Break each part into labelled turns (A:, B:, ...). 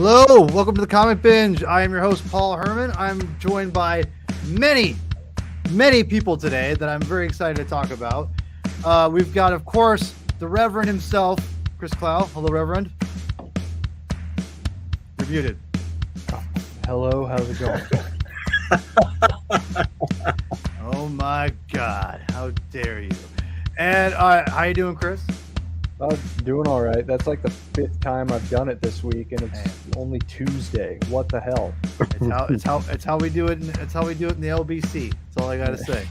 A: Hello, welcome to the Comic Binge. I am your host, Paul Herman. I'm joined by many people today that I'm very excited to talk about. We've got, of course, the Reverend himself, Chris Clow. Hello, Reverend. You're muted.
B: Hello, how's it going?
A: Oh my God, how dare you? And how you doing, Chris?
B: Doing all right. That's like the 5th time I've done it this week, and it's only Tuesday. What the hell?
A: It's how we do it. It's how we do it in the LBC. That's all I gotta say.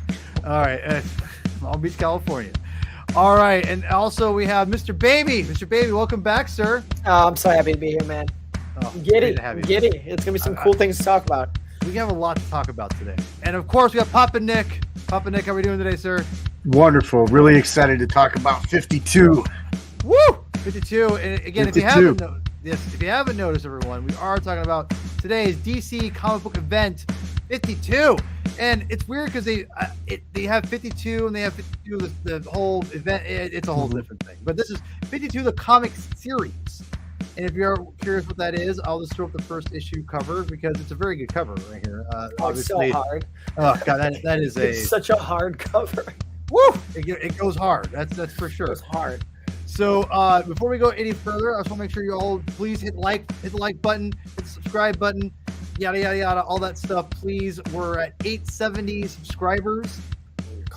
A: All right, Long Beach, California. All right, and also we have Mr. Baby. Mr. Baby, welcome back, sir.
C: Oh, I'm so happy to be here, man. Giddy. It's gonna be some cool things to talk about.
A: We have a lot to talk about today, and of course we got Papa Nick. Papa Nick, how are we doing today, sir?
D: Wonderful. Really excited to talk about 52.
A: Woo! 52. And again, 52. If you haven't noticed, everyone, we are talking about today's DC comic book event 52. And it's weird because they have 52 and they have 52 the whole event. It's a whole different thing. But this is 52 the comic series. And if you're curious what that is, I'll just throw up the first issue cover because it's a very good cover right here.
C: Obviously, it's so hard.
A: Oh God, that is
C: it's such a hard cover.
A: Woo! It goes hard. That's for sure.
C: It's hard.
A: So before we go any further, I just want to make sure you all please hit the like button, hit the subscribe button, yada yada yada, all that stuff. Please, we're at 870 subscribers.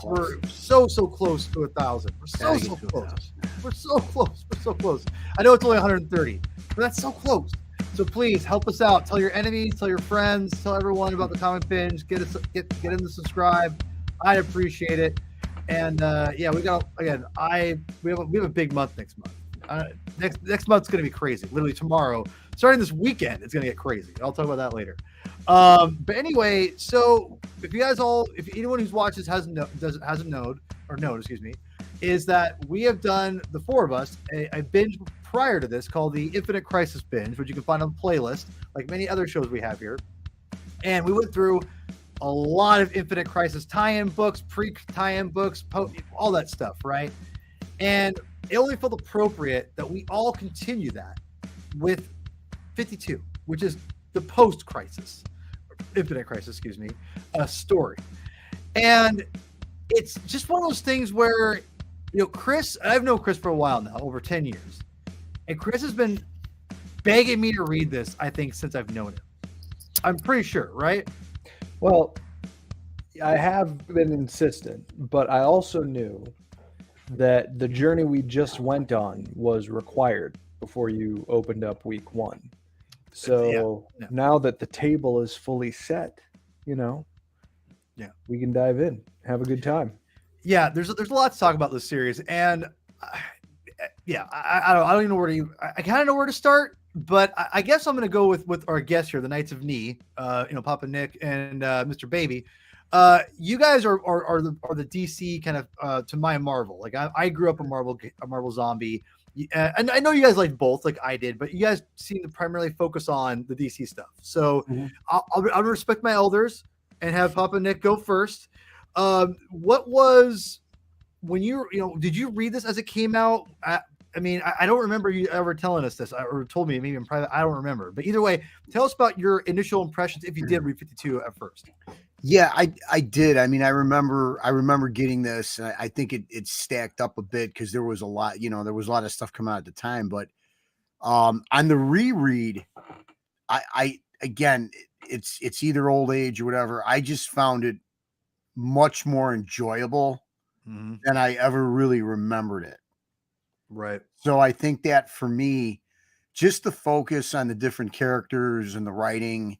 A: We're so close to 1,000. We're so close. We're so close. We're so close. I know it's only 130, but that's so close. So please help us out. Tell your enemies, tell your friends, tell everyone about the Comic Binge. Get them to subscribe. I'd appreciate it. And we got again. We have a big month next month. Next month's gonna be crazy. Literally tomorrow, starting this weekend, it's gonna get crazy. I'll talk about that later. But anyway, so if anyone who's watched this hasn't known, is that we have done, the four of us, a binge prior to this called the Infinite Crisis Binge, which you can find on the playlist, like many other shows we have here. And we went through a lot of Infinite Crisis tie-in books, pre-tie-in books, all that stuff, right? And it only felt appropriate that we all continue that with 52, which is the post-crisis, Infinite Crisis, story. And it's just one of those things where, Chris, I've known Chris for a while now, over 10 years. And Chris has been begging me to read this, I think, since I've known him. I'm pretty sure, right?
B: Well, I have been insistent, but I also knew that the journey we just went on was required before you opened up week 1. So now that the table is fully set, we can dive in, have a good time.
A: Yeah, there's a lot to talk about this series, and I don't even know where to. I kind of know where to start. But I guess I'm going to go with our guests here, the Knights of Knee, Papa Nick and Mr. Baby. You guys are the DC kind of to my Marvel. Like I grew up a Marvel zombie, and I know you guys like both, like I did. But you guys seem to primarily focus on the DC stuff. So I'll respect my elders and have Papa Nick go first. What was when did you read this as it came out? I don't remember you ever telling us this or told me maybe in private. I don't remember. But either way, tell us about your initial impressions if you did read 52 at first.
D: Yeah, I did. I remember getting this. I think it stacked up a bit because there was a lot, there was a lot of stuff coming out at the time. But on the reread, I again, it's either old age or whatever. I just found it much more enjoyable than I ever really remembered it.
A: Right.
D: So I think that for me, just the focus on the different characters and the writing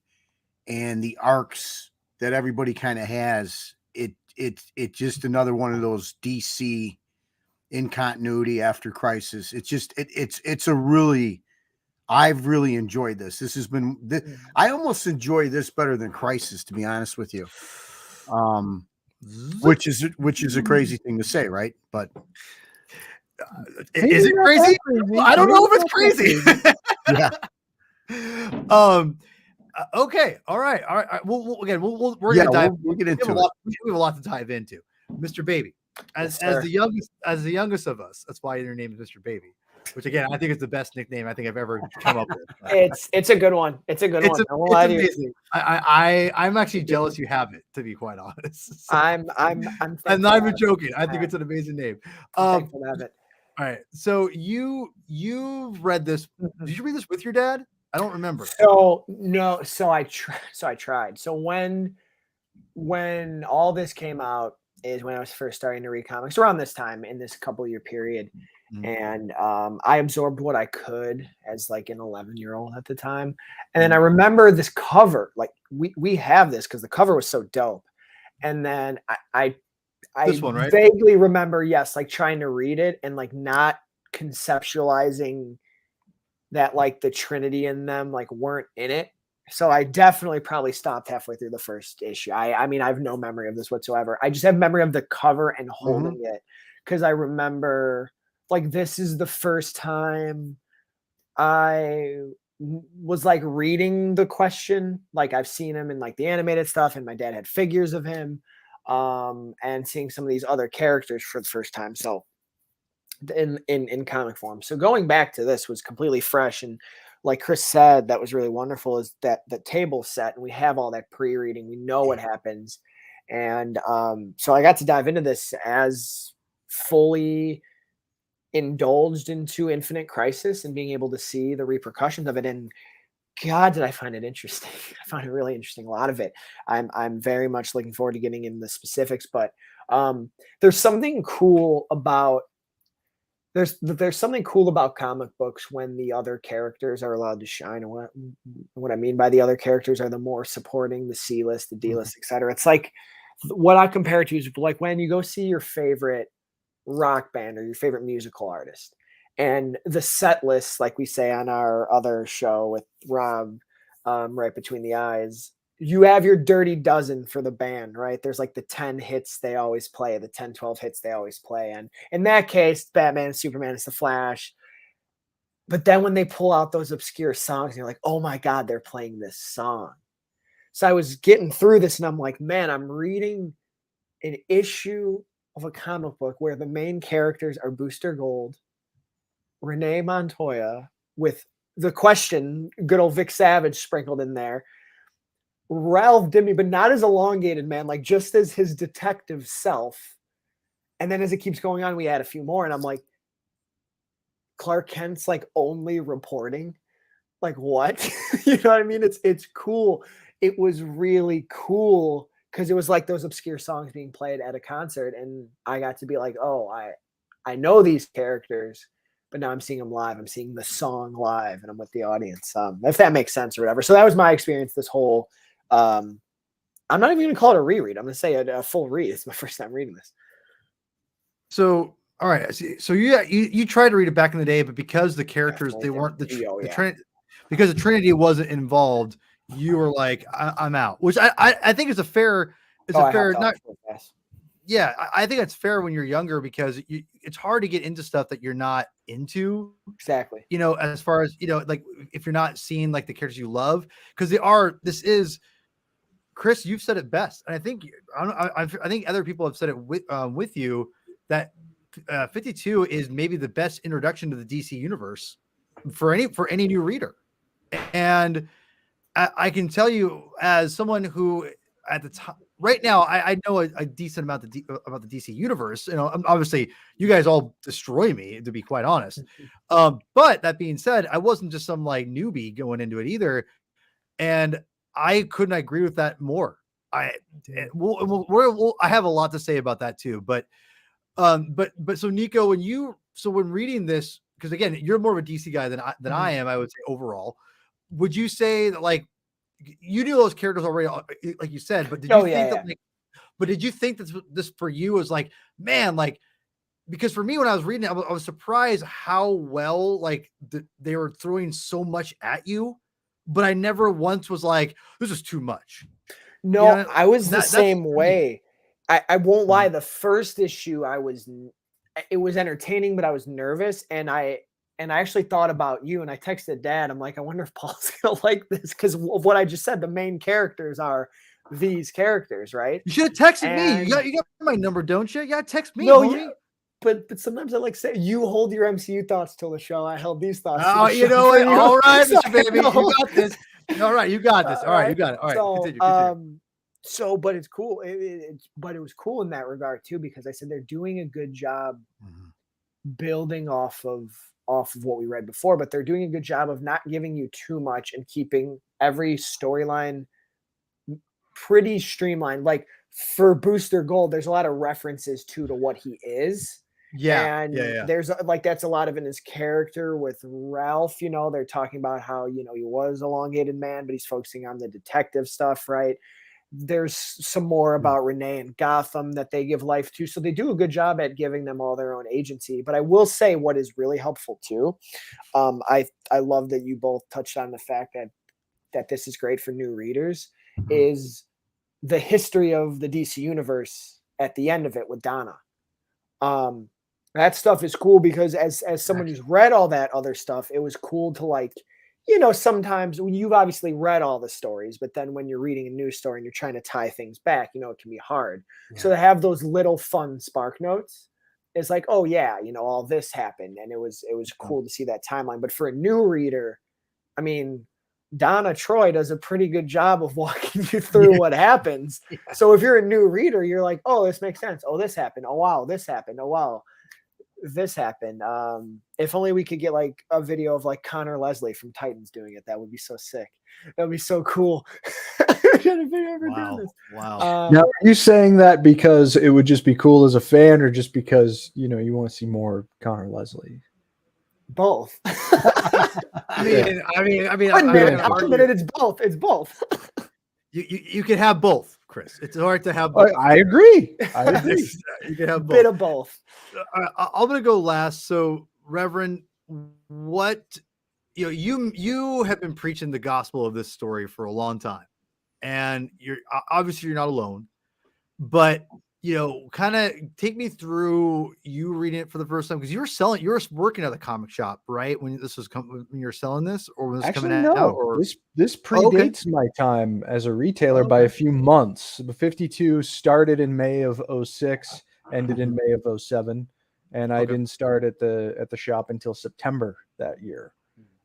D: and the arcs that everybody kind of has, it's just another one of those DC in continuity after Crisis. It's just I've really enjoyed this. This has been I almost enjoy this better than Crisis, to be honest with you. Which is a crazy thing to say, right? But
A: is it crazy? I don't know if it's crazy.
D: Yeah.
A: Okay. All right. We're
D: gonna
A: dive.
D: We'll get into
A: it. We have a lot to dive into. Mr. Baby, as the youngest of us. That's why your name is Mr. Baby. which again I think is the best nickname I think I've ever come up with.
C: It's a good one. It's a good one. I won't lie to you.
A: Amazing. I'm actually jealous you have it, to be quite honest. So,
C: I'm
A: not even joking. I think it's an amazing name.
C: Thankful to have it.
A: All right. So you've read this. Did you read this with your dad? I don't remember.
C: So no. So I tried. So when all this came out is when I was first starting to read comics around this time in this couple year period. And I absorbed what I could as like an 11-year-old at the time. And then I remember this cover, like we have this because the cover was so dope. And then I
A: this one, right?
C: vaguely remember, yes, like trying to read it and like not conceptualizing that like the Trinity in them like weren't in it. So I definitely probably stopped halfway through the first issue. I mean, I have no memory of this whatsoever. I just have memory of the cover and holding it because I remember like this is the first time I was like reading the Question. Like I've seen him in like the animated stuff, and my dad had figures of him, and seeing some of these other characters for the first time. So in comic form. So going back to this was completely fresh, and like Chris said, that was really wonderful is that the table set and we have all that pre-reading. We know what happens. And so I got to dive into this as fully indulged into Infinite Crisis and being able to see the repercussions of it. And God, did I find it interesting. I found it really interesting. A lot of it. I'm very much looking forward to getting in the specifics, but there's something cool about there's something cool about comic books when the other characters are allowed to shine. And what I mean by the other characters are the more supporting, the C-list, the D-list, etc. It's like what I compare it to is like when you go see your favorite rock band or your favorite musical artist, and the set list, like we say on our other show with Rob, Right Between the Eyes, you have your dirty dozen for the band, right? There's like the 10 hits they always play, the 10, 12 hits they always play. And in that case, Batman, Superman, it's the Flash. But then when they pull out those obscure songs, you're like, oh my God, they're playing this song. So I was getting through this and I'm like, man, I'm reading an issue of a comic book where the main characters are Booster Gold, Renee Montoya, with the Question, good old Vic Savage sprinkled in there, Ralph Dibny, but not as elongated, man, like just as his detective self. And then as it keeps going on, we add a few more. And I'm like, Clark Kent's like only reporting. Like what? You know what I mean? It's cool. It was really cool because it was like those obscure songs being played at a concert. And I got to be like, oh, I know these characters, but now I'm seeing them live. I'm seeing the song live and I'm with the audience. If that makes sense or whatever. So that was my experience this whole I'm not even going to call it a reread. I'm going to say a full read. It's my first time reading this.
A: So, all right. So you tried to read it back in the day, but because the characters, they weren't because the Trinity wasn't involved, you were like, I'm out, which I think is a fair, yeah, I think that's fair when you're younger because it's hard to get into stuff that you're not into.
C: Exactly.
A: You know, as far as, you know, like if you're not seeing like the characters you love, because Chris, you've said it best. And I think other people have said it with you that 52 is maybe the best introduction to the DC universe for any new reader. And I can tell you as someone who at the time, right now, I know a decent amount about the DC universe. You know, obviously you guys all destroy me, to be quite honest. But that being said, I wasn't just some like newbie going into it either. And I couldn't agree with that more. I have a lot to say about that too. But so Nico, when reading this, because again, you're more of a DC guy than I am, I would say overall. Would you say that like you knew those characters already, like you said, but did you think that this for you was like, man, like, because for me, when I was reading it, I was surprised how well, like they were throwing so much at you, but I never once was like, this is too much.
C: No, you know, I was the same way. I won't lie. The first issue, it was entertaining, but I was nervous. And I actually thought about you and I texted Dad. I'm like, I wonder if Paul's going to like this because of what I just said. The main characters are these characters, right?
A: You should have texted me. You got my number, don't you? You got to text me.
C: No, but sometimes I like say you hold your MCU thoughts till the show. I held these thoughts.
A: Oh,
C: till the
A: you
C: show
A: know
C: for
A: what?
C: you.
A: All right,
C: So
A: Mr. Baby,
C: I know.
A: you got this. All right, you got this. All right, you got it. All right,
C: So,
A: continue.
C: so, but it's cool. But it was cool in that regard too, because I said they're doing a good job building off of what we read before, but they're doing a good job of not giving you too much and keeping every storyline pretty streamlined. Like for Booster Gold, there's a lot of references to what he is.
A: Yeah,
C: And
A: yeah.
C: there's like that's a lot of in his character with Ralph. You know, they're talking about how he was elongated man, but he's focusing on the detective stuff, right? There's some more about Renee and Gotham that they give life to. So they do a good job at giving them all their own agency. But I will say what is really helpful too. I love that you both touched on the fact that this is great for new readers, is the history of the DC universe at the end of it with Donna. That stuff is cool because as someone who's read all that other stuff, it was cool to like, sometimes when you've obviously read all the stories, but then when you're reading a new story and you're trying to tie things back, it can be hard. Yeah. So to have those little fun spark notes is like, oh yeah, all this happened. And it was cool to see that timeline. But for a new reader, I mean, Donna Troy does a pretty good job of walking you through what happens. Yeah. So if you're a new reader, you're like, oh, this makes sense. Oh, this happened. Oh, wow, this happened. Oh, wow, this happened. If only we could get like a video of like Connor Leslie from Titans doing it. That would be so sick. That would be so cool.
B: Wow. Now, are you saying that because it would just be cool as a fan, or just because, you want to see more Connor Leslie?
C: Both.
A: I mean,
C: it's both. It's both.
A: You can have both, Chris. It's hard to have both.
B: I agree.
A: You can have both.
C: Bit of both.
A: I'm gonna go last. So, Reverend, what you have been preaching the gospel of this story for a long time, and you're not alone, but kind of take me through you reading it for the first time, because you were working at the comic shop, right? When this was when you were selling this, or when this was coming out? Or
B: this predates my time as a retailer by a few months. The 52 started in May of 06, ended in May of 07, and I didn't start at the shop until September that year.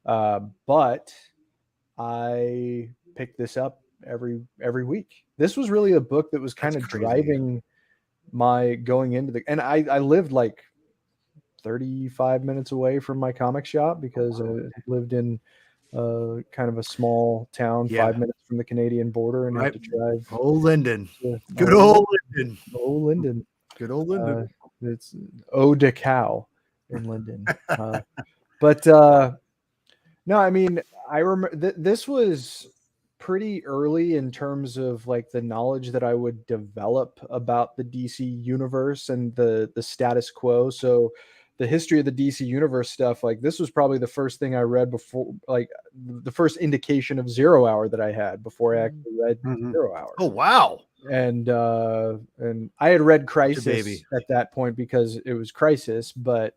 B: But I picked this up every week. This was really a book that was kind of driving my going into and I lived like 35 minutes away from my comic shop, because I lived in kind of a small town, 5 minutes from the Canadian border, and had to drive.
A: Linden. Good old Linden.
B: It's Eau de Cow in Linden. But no, I mean, I remember this was pretty early in terms of like the knowledge that I would develop about the DC universe and the status quo. So the history of the DC universe stuff, like this was probably the first thing I read before, like the first indication of Zero Hour that I had before I actually read Zero Hour.
A: Oh, wow.
B: And I had read Crisis at that point because it was Crisis, but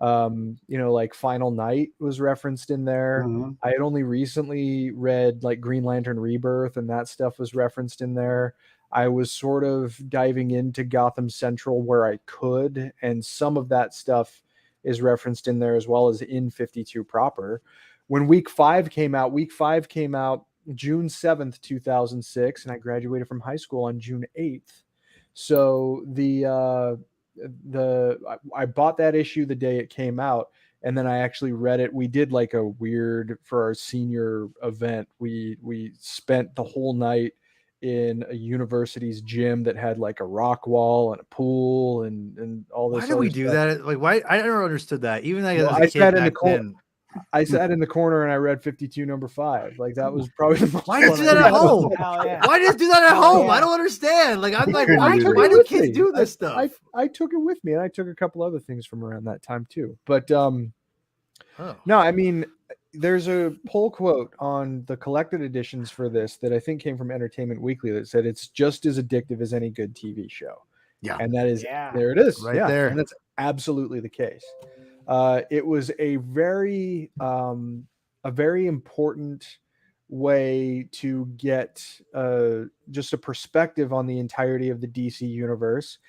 B: like Final Night was referenced in there. I had only recently read like Green Lantern Rebirth, and that stuff was referenced in there. I was sort of diving into Gotham Central where I could, and some of that stuff is referenced in there, as well as in 52 proper. When Week 5 came out June 7th, 2006, and I graduated from high school on June 8th. So I bought that issue the day it came out, and then I actually read it. We did like a weird, for our senior event, we spent the whole night in a university's gym that had like a rock wall and a pool and all this.
A: Why did we do that? Like, why? I never understood that. Even though
B: I sat in the corner. I sat in the corner and I read 52 #5. Like that was probably the most.
A: Why did you do that at home? Why did you do that at home? I don't understand. Like I'm like, why do kids do this stuff?
B: I took it with me, and I took a couple other things from around that time too. But no, I mean, there's a poll quote on the collected editions for this that I think came from Entertainment Weekly that said it's just as addictive as any good TV show.
D: Yeah,
B: and that is there. It is
A: right there,
B: and that's absolutely the case. It was a very important way to get just a perspective on the entirety of the DC universe.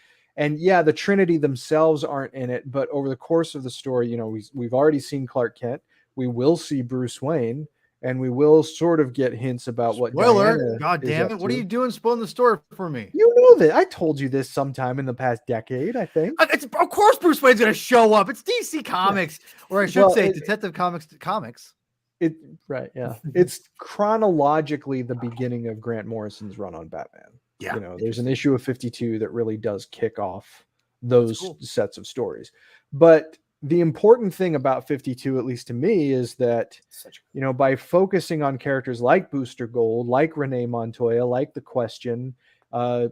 B: And yeah, the Trinity themselves aren't in it, but over the course of the story, you know, we've already seen Clark Kent. We will see Bruce Wayne, and we will sort of get hints about what
A: Spoiler!
B: Diana
A: God
B: is
A: damn
B: up
A: it! What are
B: to.
A: you doing spoiling the story for me?
B: You know that I told you this sometime in the past decade, I think.
A: Of course, Bruce Wayne's gonna show up. It's DC Comics, or I should
B: Well,
A: say, Detective Comics.
B: It right, yeah. It's chronologically the beginning of Grant Morrison's run on Batman.
D: Yeah.
B: You know, there's an issue of 52 that really does kick off those
A: cool.
B: sets of stories. But the important thing about 52, at least to me, is that, you know, by focusing on characters like Booster Gold, like Renee Montoya, like The Question,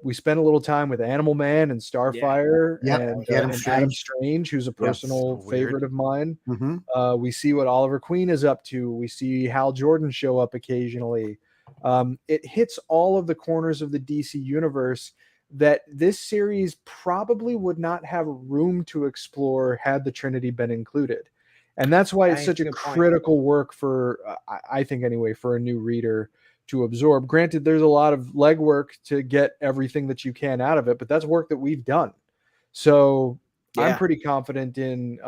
B: we spent a little time with Animal Man and Starfire
D: Yep.
B: and
D: Adam
B: Adam
D: Strange.
B: Strange, who's a
D: Yeah.
B: personal
A: So weird.
B: favorite of mine.
D: Mm-hmm.
B: We see what Oliver Queen is up to. We see Hal Jordan show up occasionally. It hits all of the corners of the DC universe that this series probably would not have room to explore had the Trinity been included. And that's why it's such a critical work for, I think anyway, for a new reader to absorb. Granted, there's a lot of legwork to get everything that you can out of it, but that's work that we've done. So I'm pretty confident in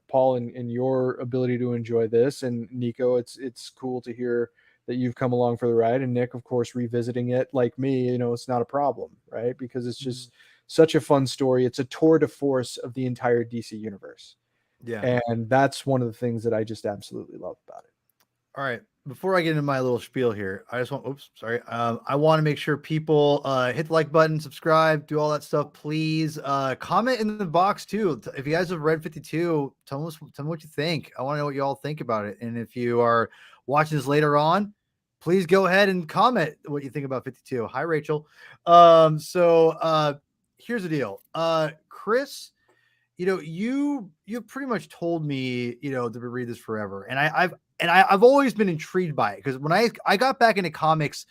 B: Paul and in your ability to enjoy this. And Nico, it's cool to hear that you've come along for the ride. And Nick, of course, revisiting it like me, you know, it's not a problem, right? Because it's just such a fun story. It's a tour de force of the entire DC universe.
A: Yeah.
B: And that's one of the things that I just absolutely love about it.
A: All right. Before I get into my little spiel here, I just want, I want to make sure people hit the like button, subscribe, do all that stuff. Please comment in the box too. If you guys have read 52, tell me what you think. I want to know what you all think about it. And if you are watching this later on, please go ahead and comment what you think about 52. Hi, Rachel. Here's the deal. Chris, you know, you pretty much told me, you know, to read this forever. And I've always been intrigued by it because when I got back into comics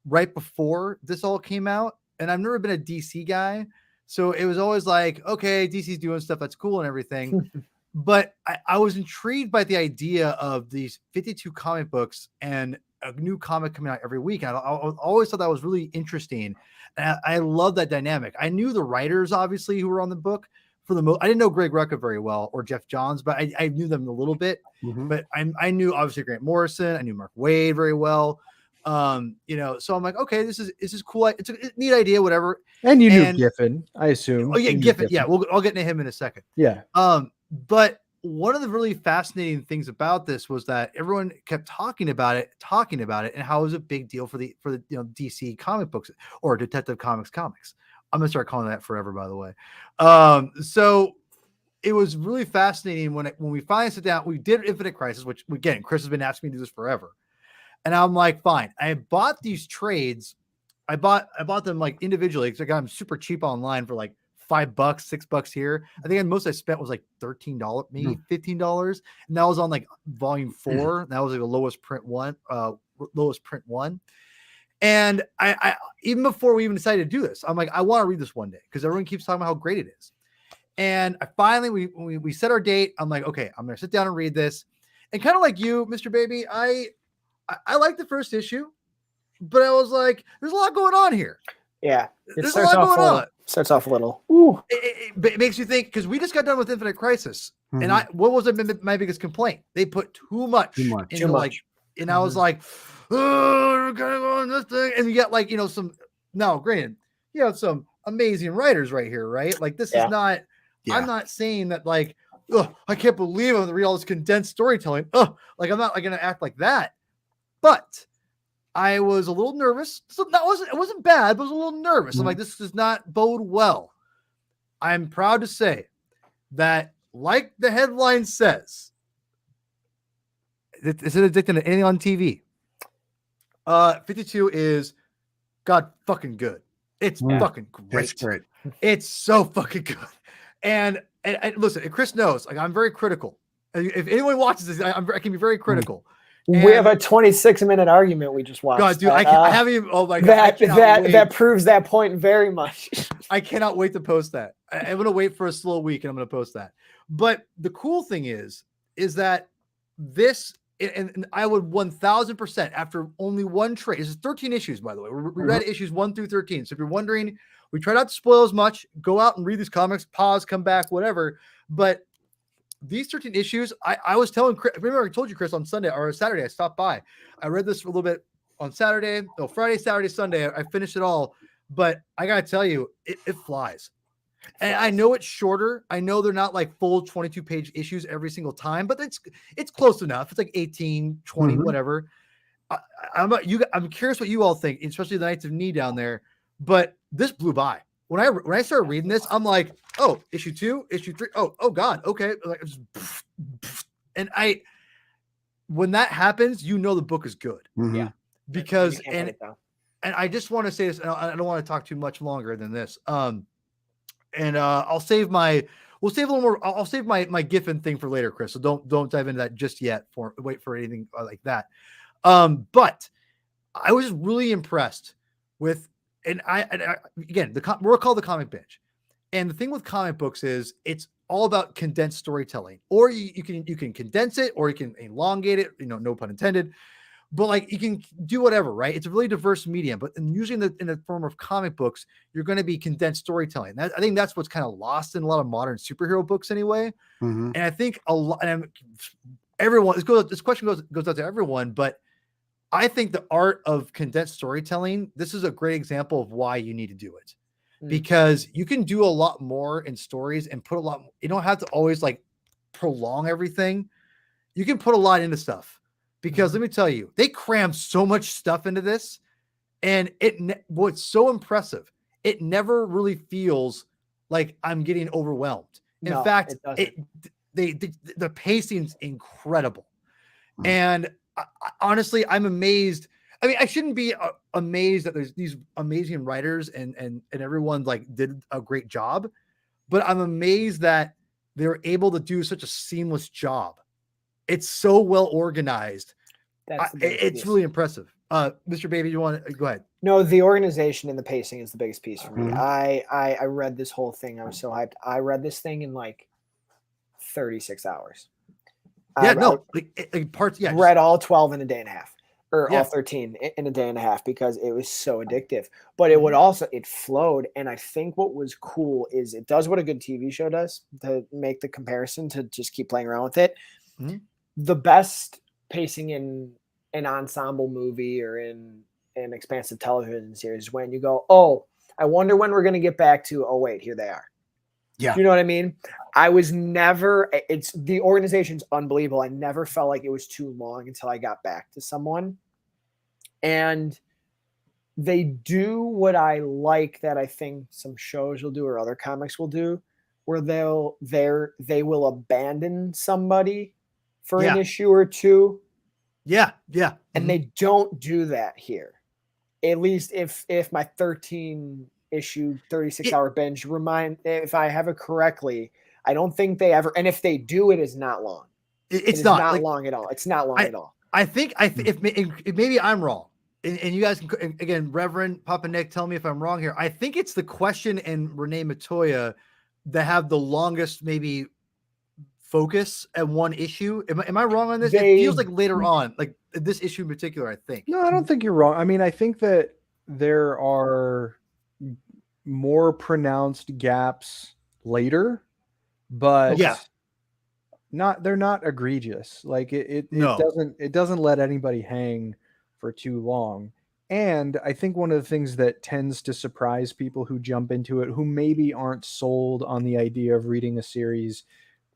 A: right before this all came out, and I've never been a DC guy. So it was always like, okay, DC's doing stuff that's cool and everything. But I was intrigued by the idea of these 52 comic books and a new comic coming out every week. I always thought that was really interesting. And I love that dynamic. I knew the writers, obviously, who were on the book. For the most, I didn't know Greg Rucka very well or Jeff Johns, but I knew them a little bit. But I knew obviously Grant Morrison. I knew Mark Waid very well. You know, so I'm like, okay, this is cool. It's a neat idea, whatever.
B: And you knew Giffen, I assume.
A: Oh yeah, Giffen. Yeah, I'll get into him in a second.
B: Yeah.
A: But one of the really fascinating things about this was that everyone kept talking about it, and how it was a big deal for the you know DC comic books or Detective Comics. I'm gonna start calling that forever, by the way. So it was really fascinating when we finally sat down. We did Infinite Crisis, which again, Chris has been asking me to do this forever, and I'm like, fine. I bought these trades. I bought them like individually because I got them super cheap online for like $5, $6 here. I think the most I spent was like $13, maybe $15, and that was on like volume 4. That was like the lowest print one. And I even before we even decided to do this, I'm like, I want to read this one day because everyone keeps talking about how great it is. And I finally we set our date. I'm like, okay, I'm gonna sit down and read this. And kind of like you, Mr. Baby, I like the first issue, but I was like, there's a lot going on here.
C: Yeah,
A: there's a lot going on.
C: Starts off a little.
B: Ooh.
A: It makes you think because we just got done with Infinite Crisis, and what was my biggest complaint? They put too much. Like, and I was like, oh, we're gonna go on this thing, and you get like some. Now, granted, you have some amazing writers right here, right? Like this is not. Yeah. I'm not saying that like, oh, I can't believe I'm gonna read all this condensed storytelling. Oh, like I'm not like gonna act like that, but. I was a little nervous. So it wasn't bad, but I was a little nervous. I'm like, this does not bode well. I'm proud to say that, like the headline says, it's an addicted to anything on TV. 52 is God fucking good. It's fucking great.
D: That's great.
A: It's so fucking good. And listen, and Chris knows, like I'm very critical. If anyone watches this, I can be very critical.
C: We have a 26-minute argument we just watched.
A: God, dude, I haven't even. Oh my God,
C: that proves that point very much.
A: I cannot wait to post that. I'm gonna wait for a slow week and I'm gonna post that. But the cool thing is that this, and I would 1000% after only one trade. This is 13 issues, by the way. We read issues 1 through 13. So if you're wondering We try not to spoil as much. Go out and read these comics, pause, come back, whatever. But these 13 issues, I was telling Chris, remember I told you, Chris, on Sunday or Saturday, I stopped by. I read this for a little bit on Saturday, Friday, Saturday, Sunday. I finished it all. But I got to tell you, it flies. And I know it's shorter. I know they're not like full 22-page issues every single time, but it's close enough. It's like 18, 20, whatever. I'm curious what you all think, especially the Knights of Knee down there. But this blew by. When I started reading this, I'm like, oh, issue 2, issue 3. Oh God, okay. Like, and when that happens, you know the book is good.
C: Yeah,
A: because and I just want to say this. And I don't want to talk too much longer than this. We'll save a little more. I'll save my Giffen thing for later, Chris. So don't dive into that just yet. Wait for anything like that. But I was really impressed with, and again, we're called the Comic Binge, and the thing with comic books is it's all about condensed storytelling. Or you can condense it, or you can elongate it. No pun intended. But like you can do whatever, right? It's a really diverse medium, but usually in the form of comic books, you're going to be condensed storytelling. I think that's what's kind of lost in a lot of modern superhero books anyway. And I think a lot, and this question goes out to everyone, but I think the art of condensed storytelling, this is a great example of why you need to do it, because you can do a lot more in stories and put a lot. You don't have to always like prolong everything. You can put a lot into stuff. Because let me tell you, they cram so much stuff into this, and what's so impressive, it never really feels like I'm getting overwhelmed. In fact, the pacing's incredible. And honestly, I'm amazed. I mean, I shouldn't be amazed that there's these amazing writers and everyone like did a great job, but I'm amazed that they're able to do such a seamless job. It's so well organized. It's really impressive. Mr. Baby, you want to go ahead?
C: No, the organization and the pacing is the biggest piece for me. I read this whole thing. I was so hyped. I read this thing in like 36 hours.
A: Parts. Yeah,
C: read all 12 in a day and a half, or all 13 in a day and a half, because it was so addictive. But it flowed. And I think what was cool is it does what a good TV show does, to make the comparison, to just keep playing around with it. The best pacing in an ensemble movie or in an expansive television series, when you go, oh, I wonder when we're going to get back to, oh wait, here they are.
D: Yeah.
C: You know what I mean? The organization's unbelievable. I never felt like it was too long until I got back to someone. And they do what I like that I think some shows will do or other comics will do, where they will abandon somebody for an issue or two.
A: Yeah.
C: And they don't do that here. At least if my 13 issue 36-hour binge, if I have it correctly, I don't think they ever, and if they do, it is not long.
A: It's not
C: like, long at all. It's not long at all.
A: I think if maybe I'm wrong, and you guys can, again, Reverend Papa Nick, tell me if I'm wrong here. I think it's the Question and Renee Matoya that have the longest maybe focus at one issue. Am I wrong on this? It feels like later on, like this issue in particular, I think.
B: No, I don't think you're wrong. I mean, I think that there are more pronounced gaps later, but they're not egregious. Like it doesn't let anybody hang for too long. And I think one of the things that tends to surprise people who jump into it, who maybe aren't sold on the idea of reading a series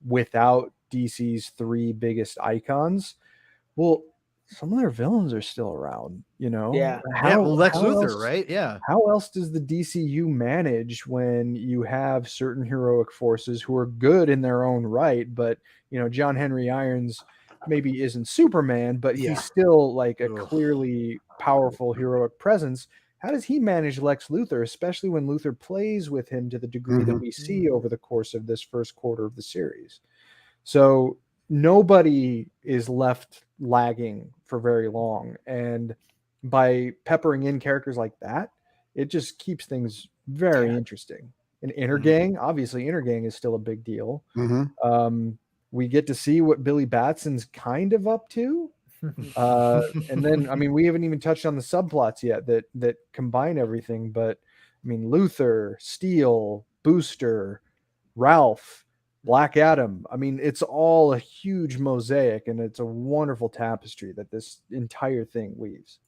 B: without DC's 3 biggest icons, well, some of their villains are still around,
C: Yeah.
A: Lex Luthor, right? Yeah.
B: How else does the DCU manage when you have certain heroic forces who are good in their own right, but John Henry Irons maybe isn't Superman, but he's still like a clearly powerful heroic presence. How does he manage Lex Luthor, especially when Luthor plays with him to the degree that we see over the course of this first quarter of the series? So nobody is left lagging for very long. And by peppering in characters like that, it just keeps things very interesting. And Intergang, obviously Intergang is still a big deal. We get to see what Billy Batson's kind of up to. And then, I mean, we haven't even touched on the subplots yet that combine everything, but I mean, Luther, Steel, Booster, Ralph, Black Adam. I mean, it's all a huge mosaic, and it's a wonderful tapestry that this entire thing weaves.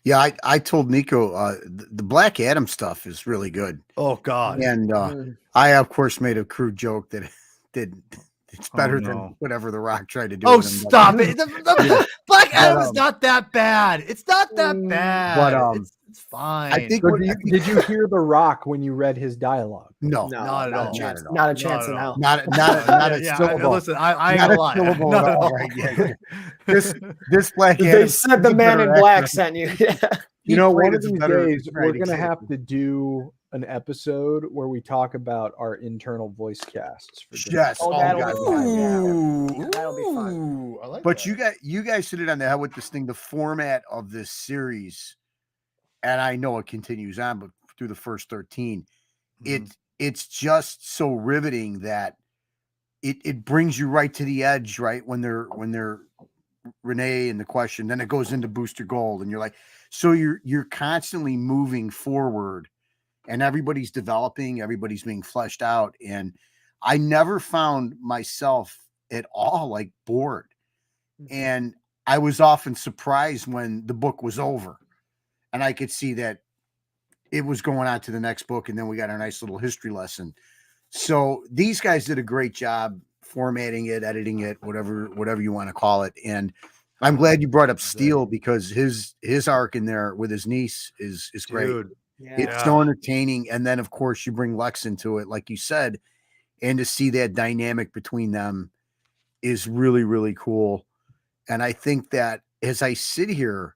D: Yeah, I told Nico the Black Adam stuff is really good.
A: Oh God.
D: And
C: Mhm.
D: I, of course, made a crude joke that it's better
A: no.
D: than whatever The Rock tried to do.
A: Oh,
D: with him, but-
A: stop it! Black Adam is
D: um,
A: not that bad. It's not that
C: Mm,
A: bad.
D: but,
A: it's fine.
D: I think
B: So
D: what-
B: did you hear The Rock when you read his dialogue?
D: no,
C: No,
A: Not at all.
C: chance.
D: Not at all.
C: Not a
A: Not
C: chance
A: at
C: in
A: all.
C: hell.
D: not a
A: yeah,
D: syllable.
A: listen, I ain't
D: Not
A: gonna
D: a
A: lie.
D: syllable
A: Not
D: at
A: at
D: all,
A: all.
D: right? Yeah. This Black Adam.
C: They said the
D: he's a
C: man
D: better
C: in black
D: actor.
C: sent you. Yeah.
B: You know, one
D: played
B: of
D: as a
B: these
D: better-
B: days
D: right,
B: we're gonna have
D: exactly.
B: to do an episode where we talk about our internal voice casts. For different-
D: Yes.
C: Oh, that'll
D: God,
C: be
D: yeah.
C: fun, yeah.
D: Ooh,
C: That'll be fun.
A: Ooh, I like
D: But
A: that.
D: you guys hit it on the head with this thing. The format of this series, and I know it continues on, but through the first 13, it's just so riveting that it brings you right to the edge, right? When they're Renee and the question, then it goes into Booster Gold, and you're like, so you're constantly moving forward, and everybody's developing, everybody's being fleshed out, and I never found myself at all like bored. And I was often surprised when the book was over and I could see that it was going on to the next book. And then we got our nice little history lesson. So these guys did a great job formatting it, editing it, whatever you want to call it. And I'm glad you brought up Steel because his arc in there with his niece is great.
A: Dude,
C: Yeah.
D: It's so entertaining. And then, of course, you bring Lex into it, like you said, and to see that dynamic between them is really, really cool. And I think that as I sit here,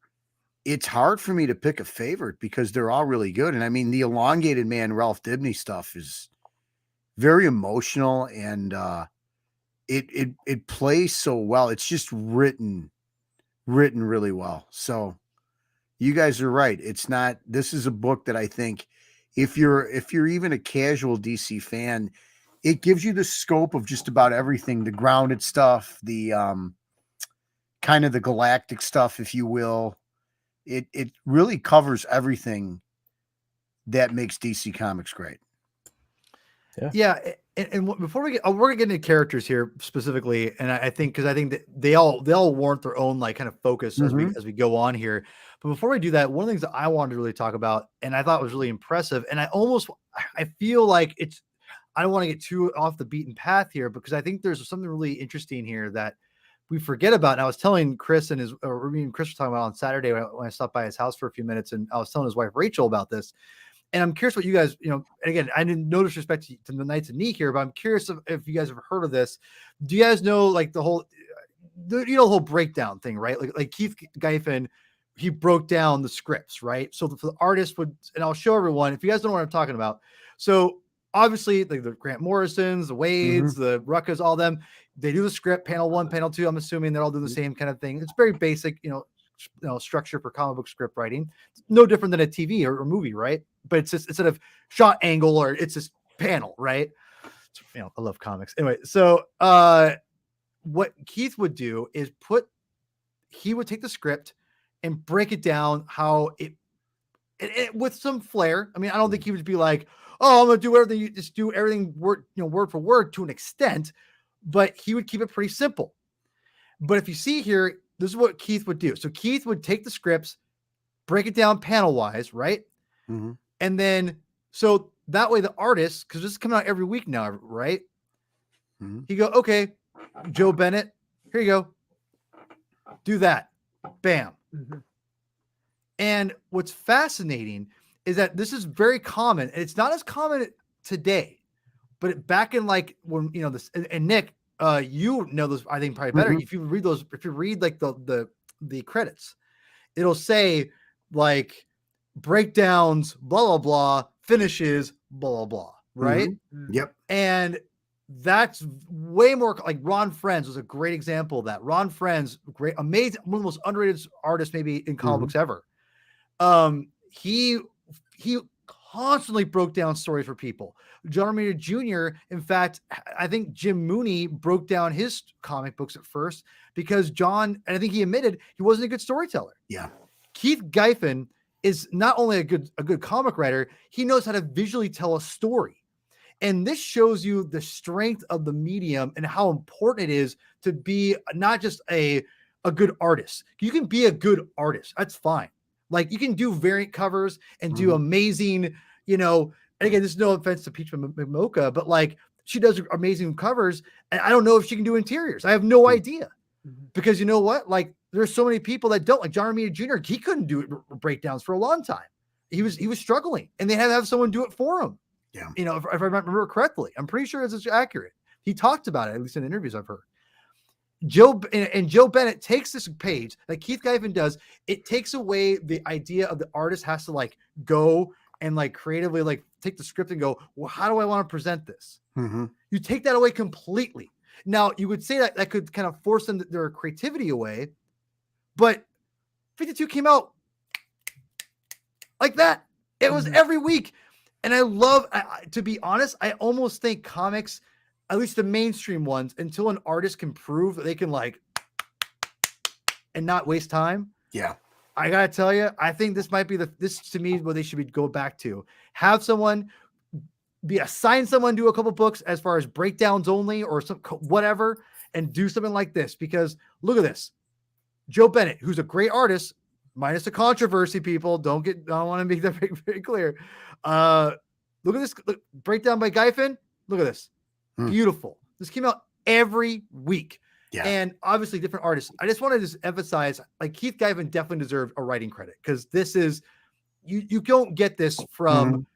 D: it's hard for me to pick a favorite because they're all really good. And I mean, the Elongated Man, Ralph Dibny stuff is very emotional, and it plays so well. It's just written really well. So you guys are right. This is a book that I think if you're even a casual DC fan, it gives you the scope of just about everything, the grounded stuff, the kind of the galactic stuff, if you will. It really covers everything that makes DC Comics great.
A: Yeah, and before we get, we're gonna get into characters here specifically, and I think because I think that they all warrant their own like kind of focus as we go on here. But before we do that, one of the things that I wanted to really talk about, and I thought was really impressive, and I feel like I don't want to get too off the beaten path here because I think there's something really interesting here that we forget about. And I was telling Chris me and Chris were talking about on Saturday when I stopped by his house for a few minutes, and I was telling his wife Rachel about this. And I'm curious what you guys, and again, I didn't no disrespect to the Knights of Ni here, but I'm curious if you guys have heard of this. Do you guys know like the whole breakdown thing, right? Like Keith Giffen, he broke down the scripts, right? So the artist would, and I'll show everyone if you guys don't know what I'm talking about. So obviously, like the Grant Morrisons, the Wades, the Ruckas, all them, they do the script, panel 1, panel 2. I'm assuming they're all doing the same kind of thing. It's very basic, structure for comic book script writing. It's no different than a TV or movie, right? But it's just instead of shot angle or it's just panel, right? I love comics. Anyway, so what Keith would do is he would take the script and break it down how it with some flair. I mean, I don't think he would be like, oh, I'm gonna do everything. You just do everything word for word to an extent, but he would keep it pretty simple. But if you see here, this is what Keith would do. So Keith would take the scripts, break it down panel wise, right? And then so that way the artist, because this is coming out every week now, right? He go, okay, Joe Bennett, here you go. Do that. Bam. And what's fascinating is that this is very common. And it's not as common today, but back in like when, this, and Nick, you know this, I think probably better. If you read like the credits, it'll say like breakdowns, blah, blah, blah, finishes, blah, blah, blah. Right.
D: Yep.
A: And that's way more like Ron Frenz was a great example of that. Ron Frenz, great, amazing, one of the most underrated artists maybe in comic books ever. He constantly broke down stories for people. John Romita Jr., in fact, I think Jim Mooney broke down his comic books at first because John, and I think he admitted he wasn't a good storyteller.
D: Yeah.
A: Keith Giffen is not only a good comic writer, he knows how to visually tell a story. And this shows you the strength of the medium and how important it is to be not just a good artist. You can be a good artist. That's fine. Like you can do variant covers and do amazing, and again, this is no offense to Peach Mocha, but like she does amazing covers. And I don't know if she can do interiors. I have no idea because you know what? Like there's so many people that don't, like John Romita Jr. He couldn't do breakdowns for a long time. He was struggling and they had to have someone do it for him.
D: Yeah.
A: If I remember correctly, I'm pretty sure it's accurate. He talked about it, at least in interviews I've heard. Joe Bennett takes this page that Keith Giffen does. It takes away the idea of the artist has to like go and like creatively like take the script and go, well, how do I want to present this? You take that away completely. Now you would say that could kind of force them their creativity away, but 52 came out like that. It was every week. And I love, to be honest, I almost think comics, at least the mainstream ones, until an artist can prove that they can like, and not waste time.
D: Yeah.
A: I got to tell you, I think this might be this to me, what they should go back to. Have someone assign someone to a couple books as far as breakdowns only or some whatever, and do something like this, because look at this. Joe Bennett, who's a great artist, minus the controversy, people. I want to make that very, very clear. Look at this breakdown by Giffen. Look at this. Beautiful. This came out every week. Yeah. And obviously different artists. I just wanted to emphasize, like Keith Giffen definitely deserved a writing credit, because this is, you don't get this from,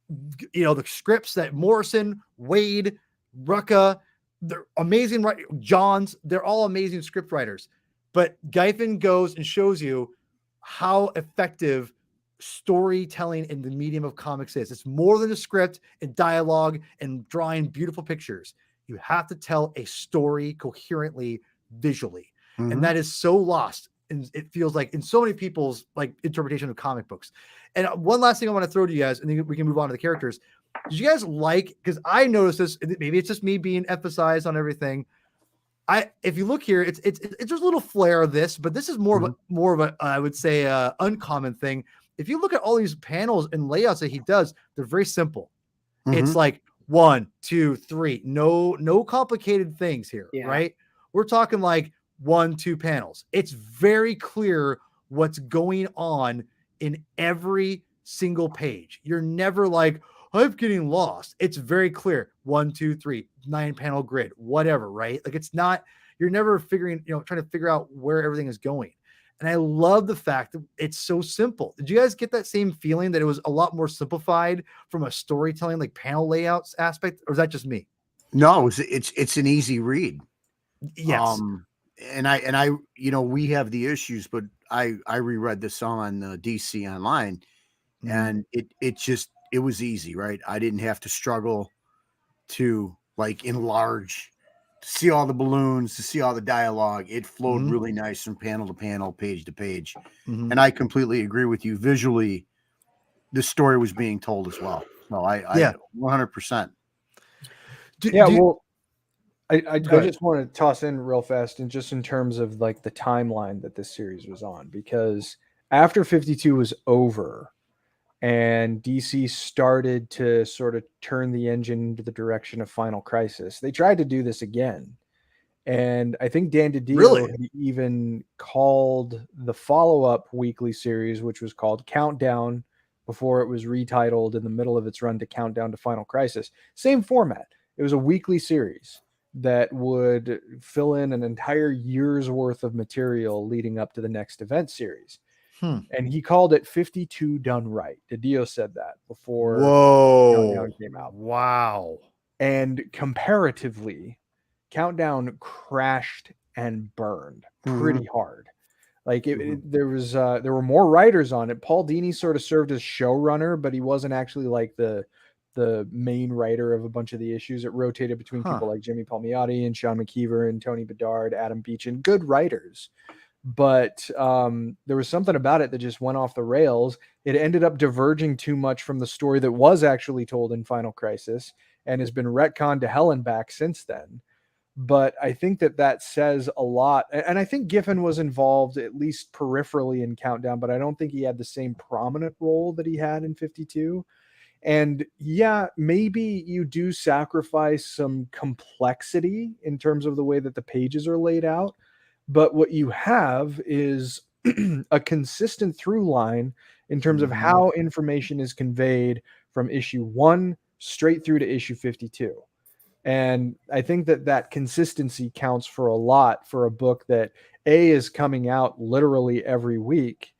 A: the scripts that Morrison, Wade, Rucka, they're amazing. Johns, they're all amazing script writers. But Giffen goes and shows you how effective storytelling in the medium of comics is. It's more than a script and dialogue and drawing beautiful pictures. You have to tell a story coherently, visually. And that is so lost. And it feels like in so many people's like interpretation of comic books. And one last thing I want to throw to you guys, and then we can move on to the characters. Did you guys because I noticed this, maybe it's just me being emphasized on everything. If you look here, it's there's a little flair of this, but this is more of a I would say uncommon thing. If you look at all these panels and layouts that he does, they're very simple. It's like 1, 2, 3, no complicated things here, right? We're talking like 1, 2 panels. It's very clear what's going on in every single page. You're never like, I'm getting lost. It's very clear. 1, 2, 3, 9-panel grid, whatever, right? Like it's not, you're never trying to figure out where everything is going. And I love the fact that it's so simple. Did you guys get that same feeling that it was a lot more simplified from a storytelling, like panel layouts aspect? Or is that just me?
D: No, it's an easy read.
A: Yes.
D: And I, we have the issues, but I reread this on DC Online, and it was easy, right? I didn't have to struggle to like enlarge, to see all the balloons, to see all the dialogue. It flowed really nice from panel to panel, page to page. And I completely agree with you. Visually, the story was being told as well. So I 100%.
B: I just want to toss in real fast, and just in terms of like the timeline that this series was on, because after 52 was over and DC started to sort of turn the engine into the direction of Final Crisis, they tried to do this again. And I think Dan DiDio had even called the follow-up weekly series, which was called Countdown, before it was retitled in the middle of its run to Countdown to Final Crisis. Same format. It was a weekly series that would fill in an entire year's worth of material leading up to the next event series. And he called it 52 done right. DiDio said that before Countdown came out.
A: Wow.
B: And comparatively, Countdown crashed and burned pretty hard. Like there were more writers on it. Paul Dini sort of served as showrunner, but he wasn't actually like the main writer of a bunch of the issues. It rotated between people like Jimmy Palmiotti and Sean McKeever and Tony Bedard, Adam Beechin, good writers. But there was something about it that just went off the rails. It ended up diverging too much from the story that was actually told in Final Crisis and has been retconned to hell and back since then. But I think that says a lot. And I think Giffen was involved at least peripherally in Countdown, but I don't think he had the same prominent role that he had in 52. And yeah, maybe you do sacrifice some complexity in terms of the way that the pages are laid out. But what you have is a consistent through line in terms of how information is conveyed from issue 1 straight through to issue 52. And I think that consistency counts for a lot for a book that A, is coming out literally every week,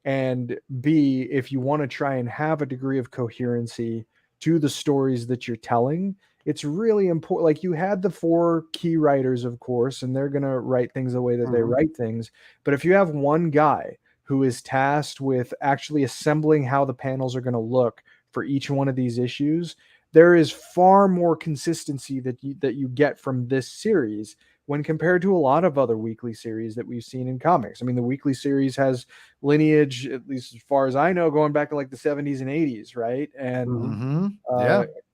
B: and B, if you want to try and have a degree of coherency to the stories that you're telling, it's really important. Like, you had the 4 key writers, of course, and they're going to write things the way that they write things. But if you have one guy who is tasked with actually assembling how the panels are going to look for each one of these issues, there is far more consistency that you get from this series when compared to a lot of other weekly series that we've seen in comics. I mean, the weekly series has lineage, at least as far as I know, going back to like the 70s and 80s, right? And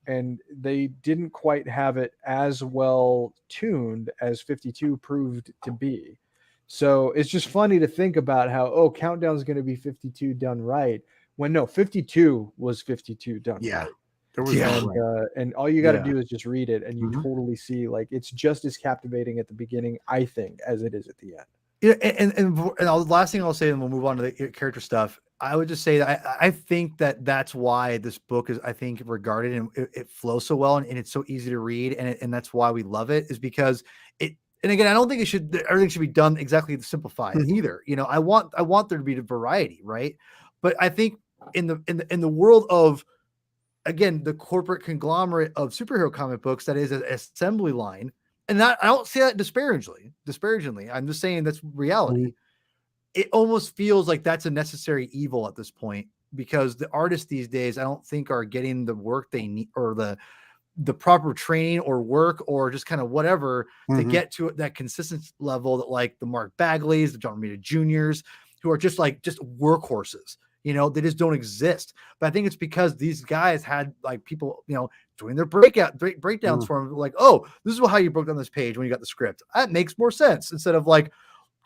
B: and they didn't quite have it as well tuned as 52 proved to be. So it's just funny to think about how, Countdown is going to be 52 done right, when no, 52 was 52 done right.
D: There was
B: And all you got to do is just read it, and you totally see, like, it's just as captivating at the beginning, I think, as it is at the end.
A: Yeah, and the last thing I'll say, and we'll move on to the character stuff. I would just say that I think that's why this book is, I think, regarded, and it flows so well, and it's so easy to read, and that's why we love it, is because it. And again, I don't think everything should be done exactly simplified either. You know, I want there to be a variety, right? But I think in the world of, again, the corporate conglomerate of superhero comic books that is an assembly line, and I don't say that disparagingly. I'm just saying that's reality. It almost feels like that's a necessary evil at this point, because the artists these days, I don't think, are getting the work they need, or the proper training or work, or just kind of whatever to get to that consistent level that, like, the Mark Bagleys, the John Romita Juniors, who are just workhorses. You know, they just don't exist. But I think it's because these guys had, like, people, you know, doing their breakdowns for them, like, oh, this is how you broke down this page when you got the script. That makes more sense, instead of like,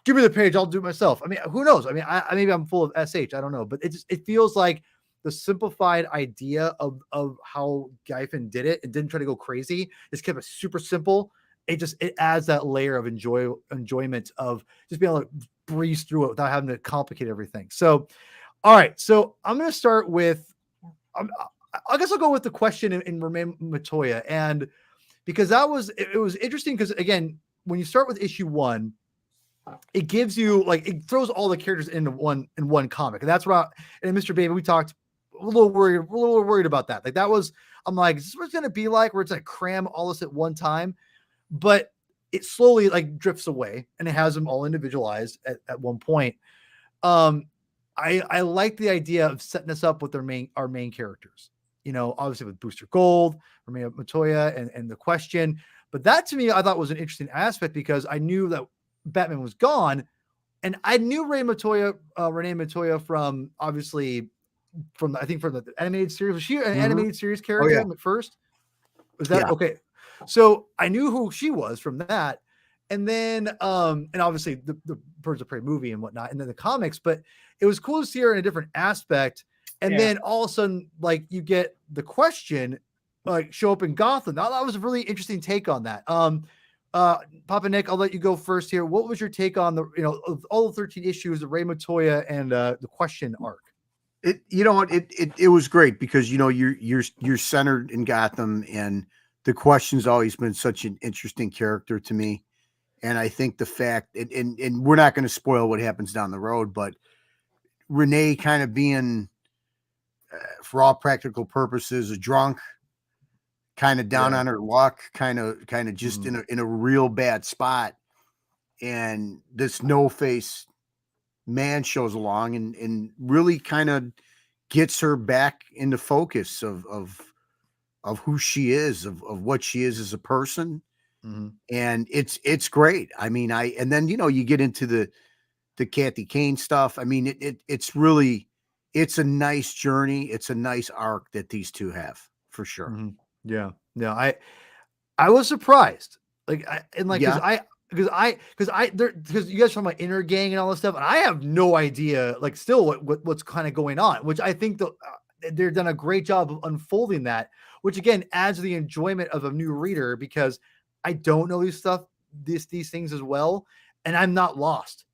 A: give me the page, I'll do it myself. I mean, who knows? I mean, maybe I'm full of SH. I don't know, but it feels like the simplified idea of how Giffen did it. It didn't try to go crazy. Just kept it super simple. It adds that layer of enjoyment of just being able to breeze through it without having to complicate everything. So, all right. So I'm going to start with, I guess I'll go with the question in Remain Matoya. And because it was interesting, because again, when you start with issue 1, it gives you, like, it throws all the characters in one comic. And that's what and Mr. Baby, we talked a little worried about that. Like, I'm like, is this what it's going to be like, where it's like cram all this at one time? But it slowly, like, drifts away, and it has them all individualized at one point. I like the idea of setting us up with our main characters, you know, obviously with Booster Gold, Remain Matoya, and the Question. But that, to me, I thought was an interesting aspect, because I knew that Batman was gone, and I knew Renee Matoya from, obviously, from the animated series. Was she an animated series character at first? Was that okay? So I knew who she was from that. And then, and obviously the Birds of Prey movie and whatnot, and then the comics, but it was cool to see her in a different aspect. And then all of a sudden, like, you get the Question, like, show up in Gotham. Now, that was a really interesting take on that. Papa Nick, I'll let you go first here. What was your take on of all the 13 issues of Ray Matoya and the Question arc?
D: It was great, because, you know, you're centered in Gotham, and the Question's always been such an interesting character to me. And I think the fact, and we're not going to spoil what happens down the road, but Renee kind of being, for all practical purposes, a drunk, kind of down on her luck, kind of just in a real bad spot. And this no-face man shows along and really kind of gets her back into focus of who she is, of what she is as a person. And it's great. I mean, and then, you know, you get into the Kathy Kane stuff. I mean, it's really, it's a nice journey. It's a nice arc that these two have, for sure.
A: Yeah. I was surprised. Like,
D: Yeah.
A: because you guys talking about inner gang and all this stuff, and I have no idea, like, still what's kind of going on, which I think they're done a great job of unfolding that, which again adds to the enjoyment of a new reader because I don't know these things as well, and I'm not lost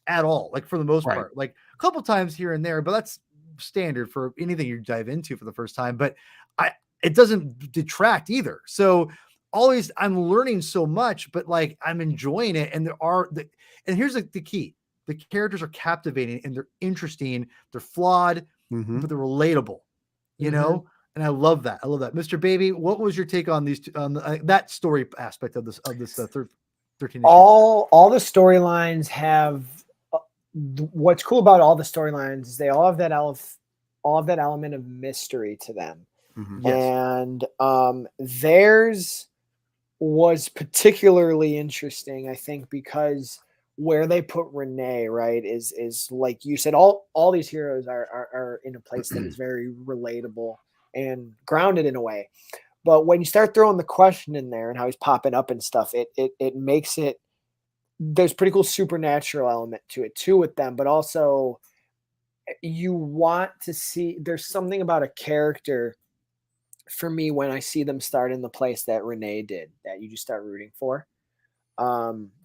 A: at all, like for the most
D: Right.
A: part, like a couple times here and there, but that's standard for anything you dive into for the first time. But it doesn't detract either. So always I'm learning so much, but like I'm enjoying it. And and here's the key: the characters are captivating and they're interesting, they're flawed,
D: Mhm.
A: but they're relatable, you know. And I love that. I love that. Mr. Baby, what was your take on these on that story aspect of this 13 issues?
C: All the storylines have what's cool about all the storylines is they all have that element of mystery to them.
D: Mhm.
A: Yes.
C: And theirs was particularly interesting, I think, because where they put Renee, right, is like you said, all these heroes are in a place that is very relatable and grounded in a way. But when you start throwing the question in there and how he's popping up and stuff, it makes it, there's pretty cool supernatural element to it too with them, but also you want to see, there's something about a character for me when I see them start in the place that Renee did that you just start rooting for.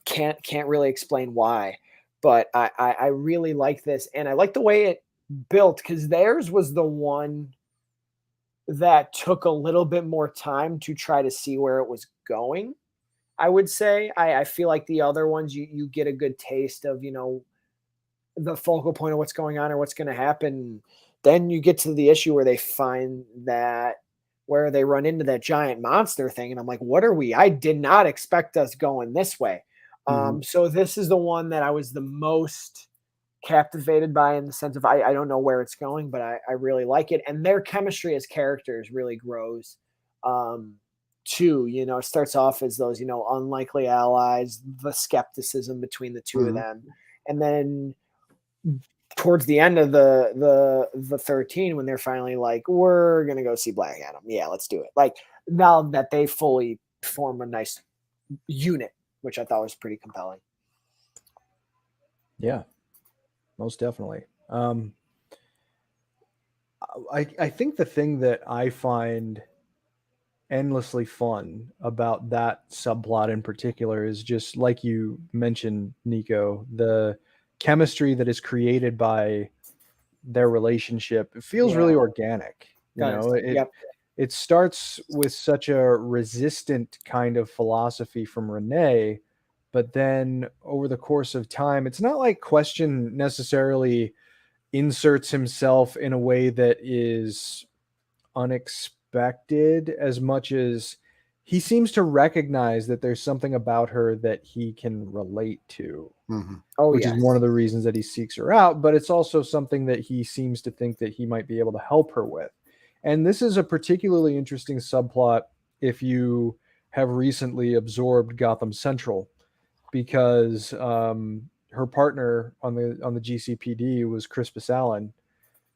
C: Can't really explain why, but I really like this, and I like the way it built because theirs was the one that took a little bit more time to try to see where it was going. I would say I feel like the other ones you get a good taste of, the focal point of what's going on or what's going to happen. Then you get to the issue where they find that where they run into that giant monster thing, and I'm like, what are we? I did not expect us going this way.
D: Mhm.
C: So this is the one that I was the most captivated by in the sense of I don't know where it's going, but I really like it. And their chemistry as characters really grows. Too, it starts off as those, unlikely allies, the skepticism between the two of
D: Mhm.
C: them. And then towards the end of the 13, when they're finally like, we're gonna go see Black Adam. Yeah, let's do it. Like now that they fully form a nice unit, which I thought was pretty compelling.
B: Yeah, most definitely. I think the thing that I find endlessly fun about that subplot in particular is just like you mentioned, Nico, the chemistry that is created by their relationship. It feels really
C: Yeah,
B: organic.
C: does. Yep.
B: It starts with such a resistant kind of philosophy from Renee, but then over the course of time, it's not like Question necessarily inserts himself in a way that is unexpected as much as he seems to recognize that there's something about her that he can relate to,
D: Mhm.
C: Oh
B: which is one
C: yes.
B: of the reasons that he seeks her out, but it's also something that he seems to think that he might be able to help her with. And this is a particularly interesting subplot if you have recently absorbed Gotham Central, because her partner on the GCPD was Crispus Allen,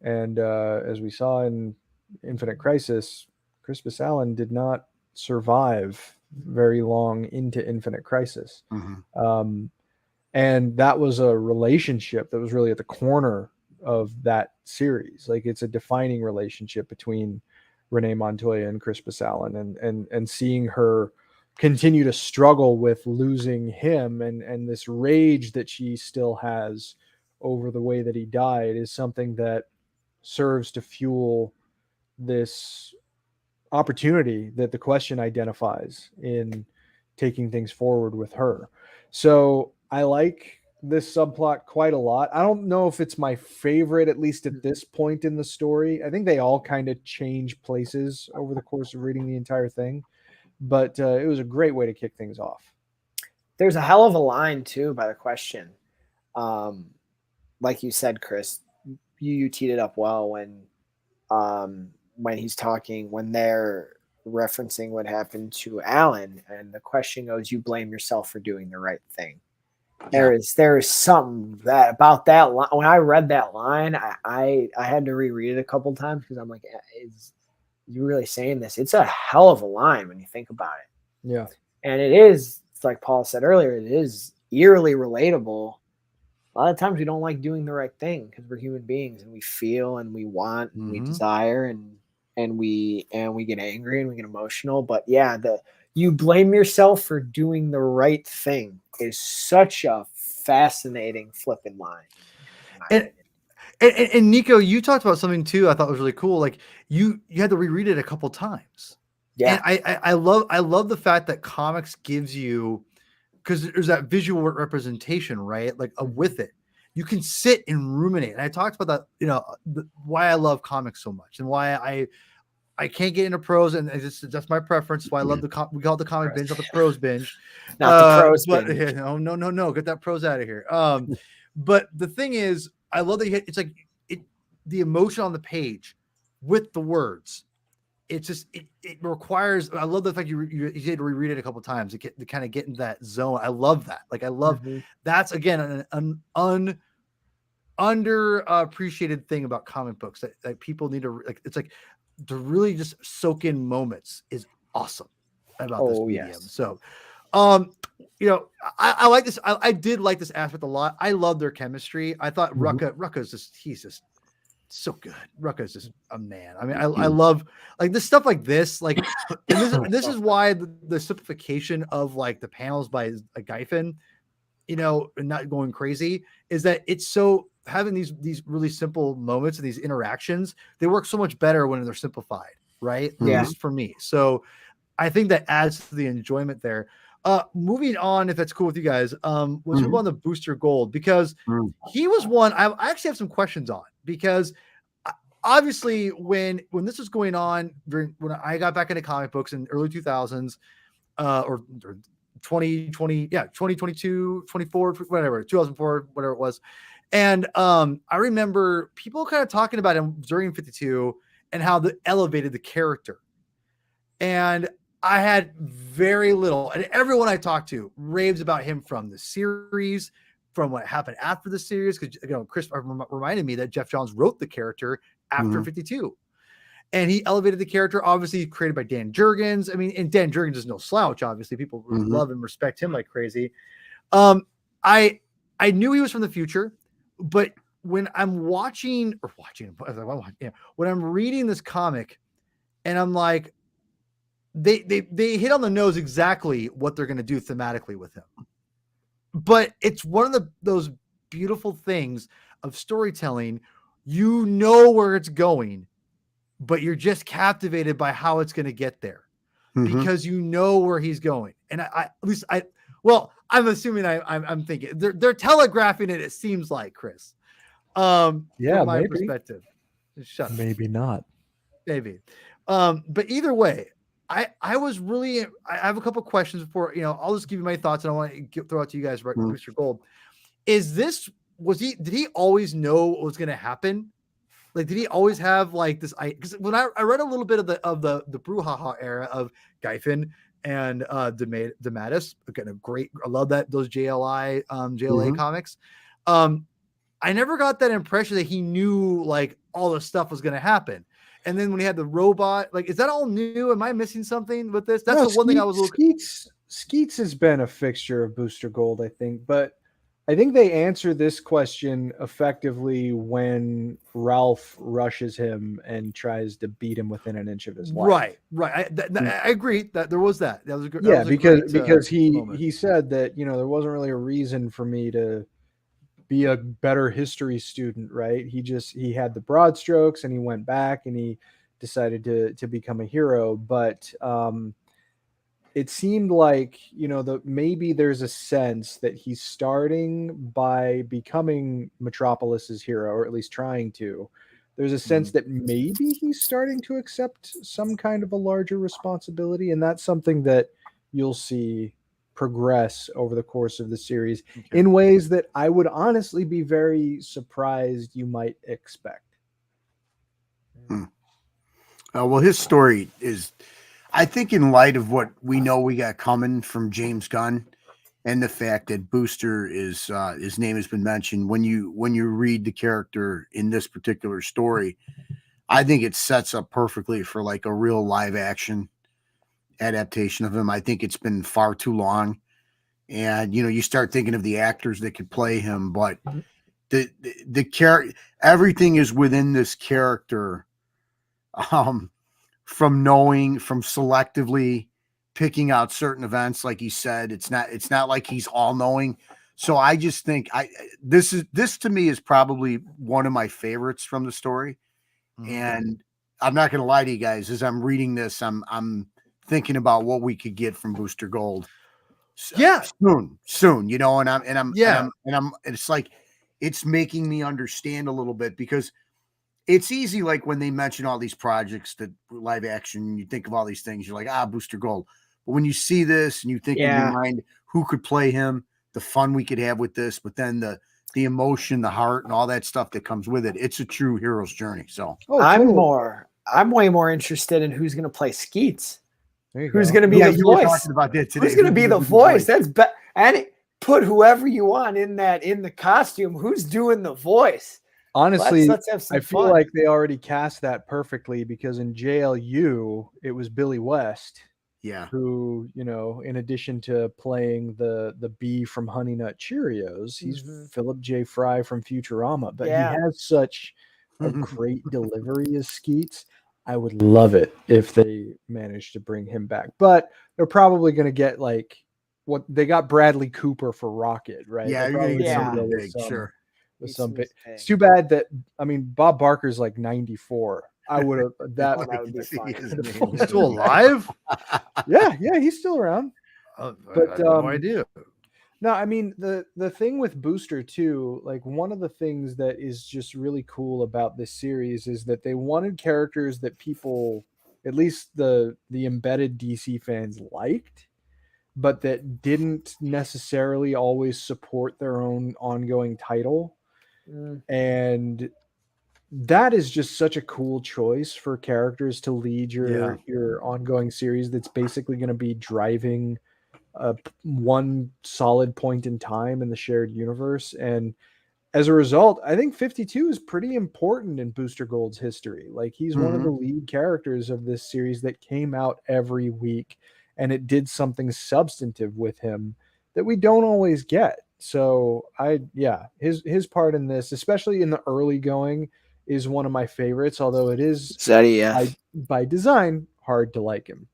B: and as we saw in Infinite Crisis, Crispus Allen did not survive very long into Infinite Crisis.
D: Mhm.
B: Um, and that was a relationship that was really at the corner of that series. Like it's a defining relationship between Renee Montoya and Crispus Allen, and seeing her continue to struggle with losing him and this rage that she still has over the way that he died is something that serves to fuel this opportunity that the Question identifies in taking things forward with her. So I like this subplot quite a lot. I don't know if it's my favorite, at least at this point in the story. I think they all kind of change places over the course of reading the entire thing, but it was a great way to kick things off.
C: There's a hell of a line too by the Question. Um, like you said, Chris, you teed it up well when he's talking, when they're referencing what happened to Alan, and the Question goes, "You blame yourself for doing the right thing."
D: Yeah.
C: There is something that about that line. When I read that line, I had to reread it a couple times because I'm like, is you really saying this? It's a hell of a line when you think about it.
B: Yeah.
C: And it's like Paul said earlier, it is eerily relatable. A lot of times we don't like doing the right thing because we're human beings and we feel and we want and we desire and we get angry and we get emotional. But yeah, you blame yourself for doing the right thing is such a fascinating flipping line.
A: And Nico, you talked about something too I thought was really cool. Like you had to reread it a couple times.
C: Yeah.
A: And I love the fact that comics gives you, because there's that visual representation, right? Like with it, you can sit and ruminate. And I talked about that, why I love comics so much and why I can't get into prose, and that's my preference. Why I love we call it the comic binge, not the prose binge.
C: Not the prose
A: binge.
C: binge.
A: No, get that prose out of here. But the thing is, I love that it's like the emotion on the page with the words. It's just it requires. I love the fact you had to reread it a couple of times to kind of get into that zone. I love that. Like I love that's again an underappreciated thing about comic books that people need to like. It's like to really just soak in moments is awesome about this medium.
C: Yes.
A: So, I like this. I did like this aspect a lot. I love their chemistry. I thought Rucka's he's just so good. Rucka's just a man. I mean, I love like this stuff like this. Like, and this is why the simplification of like the panels by Giffen, and not going crazy, is that it's so having these really simple moments and these interactions, they work so much better when they're simplified, right?
C: Yeah.
A: At least for me. So I think that adds to the enjoyment there. Moving on, if that's cool with you guys, let's move on to Booster Gold, because he was one I actually have some questions on, because obviously when this was going on when I got back into comic books in early 2000s, or 2020, 2022, 24, whatever, 2004, whatever it was. And I remember people kind of talking about him during 52 and how elevated the character. And I had very little, and everyone I talked to raves about him from the series, from what happened after the series. Because Chris reminded me that Jeff Johns wrote the character after 52, and he elevated the character. Obviously, created by Dan Jurgens. I mean, and Dan Jurgens is no slouch. Obviously, people love and respect him like crazy. I knew he was from the future, but when I'm when I'm reading this comic, and I'm like, they hit on the nose exactly what they're going to do thematically with him. But it's one of those beautiful things of storytelling. You know where it's going, but you're just captivated by how it's going to get there, because you know where he's going. And I'm assuming I'm thinking they're telegraphing it. It seems like, Chris, from my perspective. Shut up.
B: Maybe not.
A: Maybe. But either way, I have a couple questions before, I'll just give you my thoughts, and I want to throw out to you guys, right? Mr. Gold. Did he always know what was going to happen? Like, did he always have like this? Because when I read a little bit of the brouhaha era of Giffen and DeMatteis, again, I love those JLA comics. I never got that impression that he knew like all the stuff was going to happen. And then when he had the robot, like, is that all new? Am I missing something with this? That's the one thing I was looking.
B: Skeets has been a fixture of Booster Gold, I think, but I think they answer this question effectively when Ralph rushes him and tries to beat him within an inch of his life.
A: Right. I agree that there was that. That was a good.
B: Yeah, because he said that there wasn't really a reason for me to be a better history student, right? He had the broad strokes, and he went back and he decided to become a hero, but it seemed like maybe there's a sense that he's starting by becoming Metropolis's hero, or at least trying to. There's a sense that maybe he's starting to accept some kind of a larger responsibility, and that's something that you'll see progress over the course of the series in ways that I would honestly be very surprised you might expect.
D: Well, his story is, I think, in light of what we know we got coming from James Gunn, and the fact that Booster is his name has been mentioned. When you read the character in this particular story, I think it sets up perfectly for like a real live action adaptation of him. I think it's been far too long. And you start thinking of the actors that could play him, but the character, everything is within this character. From selectively picking out certain events, like he said, it's not like he's all knowing. So I just think this to me is probably one of my favorites from the story.
A: Mhm.
D: And I'm not going to lie to you guys, as I'm reading this, I'm thinking about what we could get from Booster Gold.
A: Yeah.
D: Soon, and
A: Yeah.
D: it's like, it's making me understand a little bit, because it's easy, like when they mention all these projects that live action, you think of all these things, you're like, Booster Gold. But when you see this and you think in your mind who could play him, the fun we could have with this, but then the emotion, the heart, and all that stuff that comes with it, it's a true hero's journey. So
C: I'm way more interested in who's going to play Skeets. Who's
B: go.
C: going to be the
D: you were
C: voice?
D: talking about that today.
C: Who's going to be the voice? That's and put whoever you want in the costume. Who's doing the voice?
B: Honestly,
C: let's have some
B: I feel
C: fun.
B: like they already cast that perfectly, because in JLU it was Billy West, who, in addition to playing the bee from Honey Nut Cheerios, he's Philip J. Fry from Futurama, but he has such a great delivery as Skeets. I would love it if they managed to bring him back, but they're probably going to get like what they got Bradley Cooper for Rocket, right?
D: Yeah, you're going to get somebody big, sure.
B: With some big. It's too bad that Bob Barker's like 94. I would have that
C: would be fun.
A: He's still alive?
B: Yeah, he's still around.
A: But
B: I
A: had no idea.
B: No, the thing with Booster too, like one of the things that is just really cool about this series is that they wanted characters that people, at least the embedded DC fans, liked, but that didn't necessarily always support their own ongoing title. And that is just such a cool choice for characters to lead your ongoing series that's basically going to be driving one solid point in time in the shared universe. And as a result, I think 52 is pretty important in Booster Gold's history. Like, he's one of the lead characters of this series that came out every week, and it did something substantive with him that we don't always get. So his part in this, especially in the early going, is one of my favorites, although it is by design hard to like him.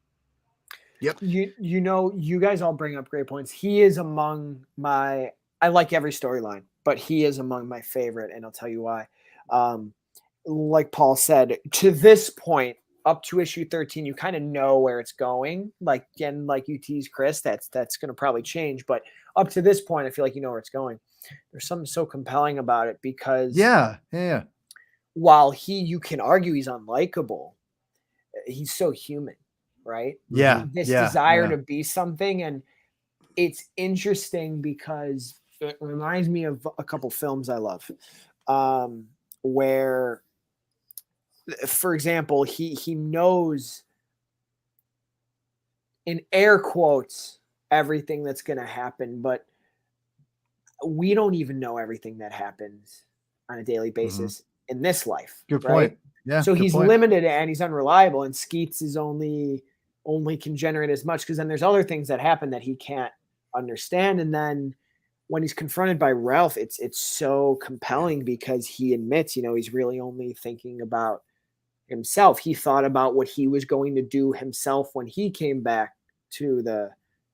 C: Yep. You guys all bring up great points. He is among I like every storyline, but he is among my favorite, and I'll tell you why. Like Paul said, to this point, up to issue 13, you kind of know where it's going. Like you tease Chris, that's going to probably change. But up to this point, I feel like you know where it's going. There's something so compelling about it, because while you can argue he's unlikable, he's so human, right?
A: Yeah.
C: This desire to be something. And it's interesting because it reminds me of a couple films I love, where, for example, he knows, in air quotes, everything that's going to happen, but we don't even know everything that happens on a daily basis in this life.
A: Good
C: right?
A: point. Yeah.
C: So he's limited and he's unreliable, and Skeets is only can generate as much, because then there's other things that happen that he can't understand. And then when he's confronted by Ralph, it's so compelling, because he admits, he's really only thinking about himself. He thought about what he was going to do himself when he came back to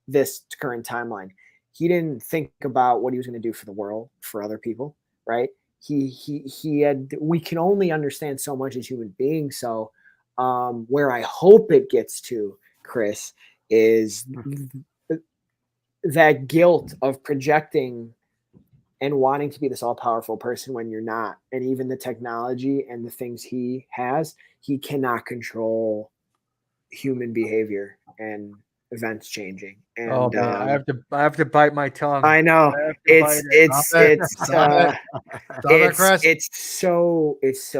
C: this current timeline. He didn't think about what he was going to do for the world, for other people, right? We can only understand so much as human beings. So where I hope it gets to, Chris, is that guilt of projecting and wanting to be this all-powerful person when you're not. And even the technology and the things he has, he cannot control human behavior and events changing. And
B: I have to bite my tongue.
C: I know it's so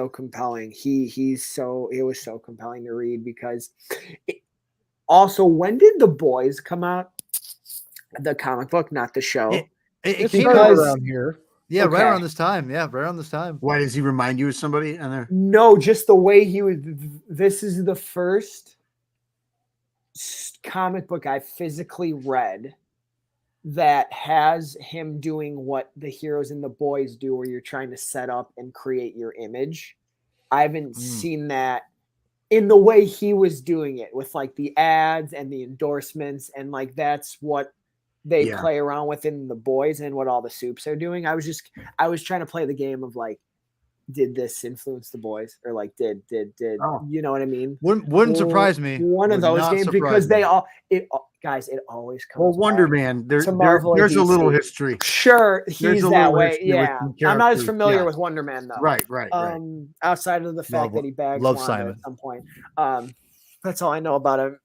C: compelling. It was so compelling to read, because also, when did The Boys come out? The comic book, not the show.
A: It came out around here. Yeah, right around this time. Yeah, right around this time.
D: Why does he remind you of somebody on there?
C: No, just the way he was. This is the first comic book I physically read that has him doing what the heroes and the boys do, where you're trying to set up and create your image. I haven't seen that in the way he was doing it, with like the ads and the endorsements, and like that's what they play around with in the boys and what all the soups are doing. I was trying to play the game of like, did this influence the boys, or like did you know what I mean?
A: Wouldn't surprise me.
C: One of
A: Would
C: those
A: not
C: games,
A: surprise
C: because
A: me.
C: it always comes.
D: Well, Wonder
C: back
D: Man,
C: to Marvel and
D: there's a little
C: DC.
D: history.
C: Sure,
D: There's
C: he's
D: a
C: that
D: little
C: way.
D: history with
C: Yeah,
D: some
C: I'm not as
D: characters,
C: familiar
D: yeah.
C: with Wonder Man though.
D: Right.
C: Outside of the fact
A: Love-
C: that he bags
A: love
C: Wanda
A: Simon.
C: at some point. That's all I know about him.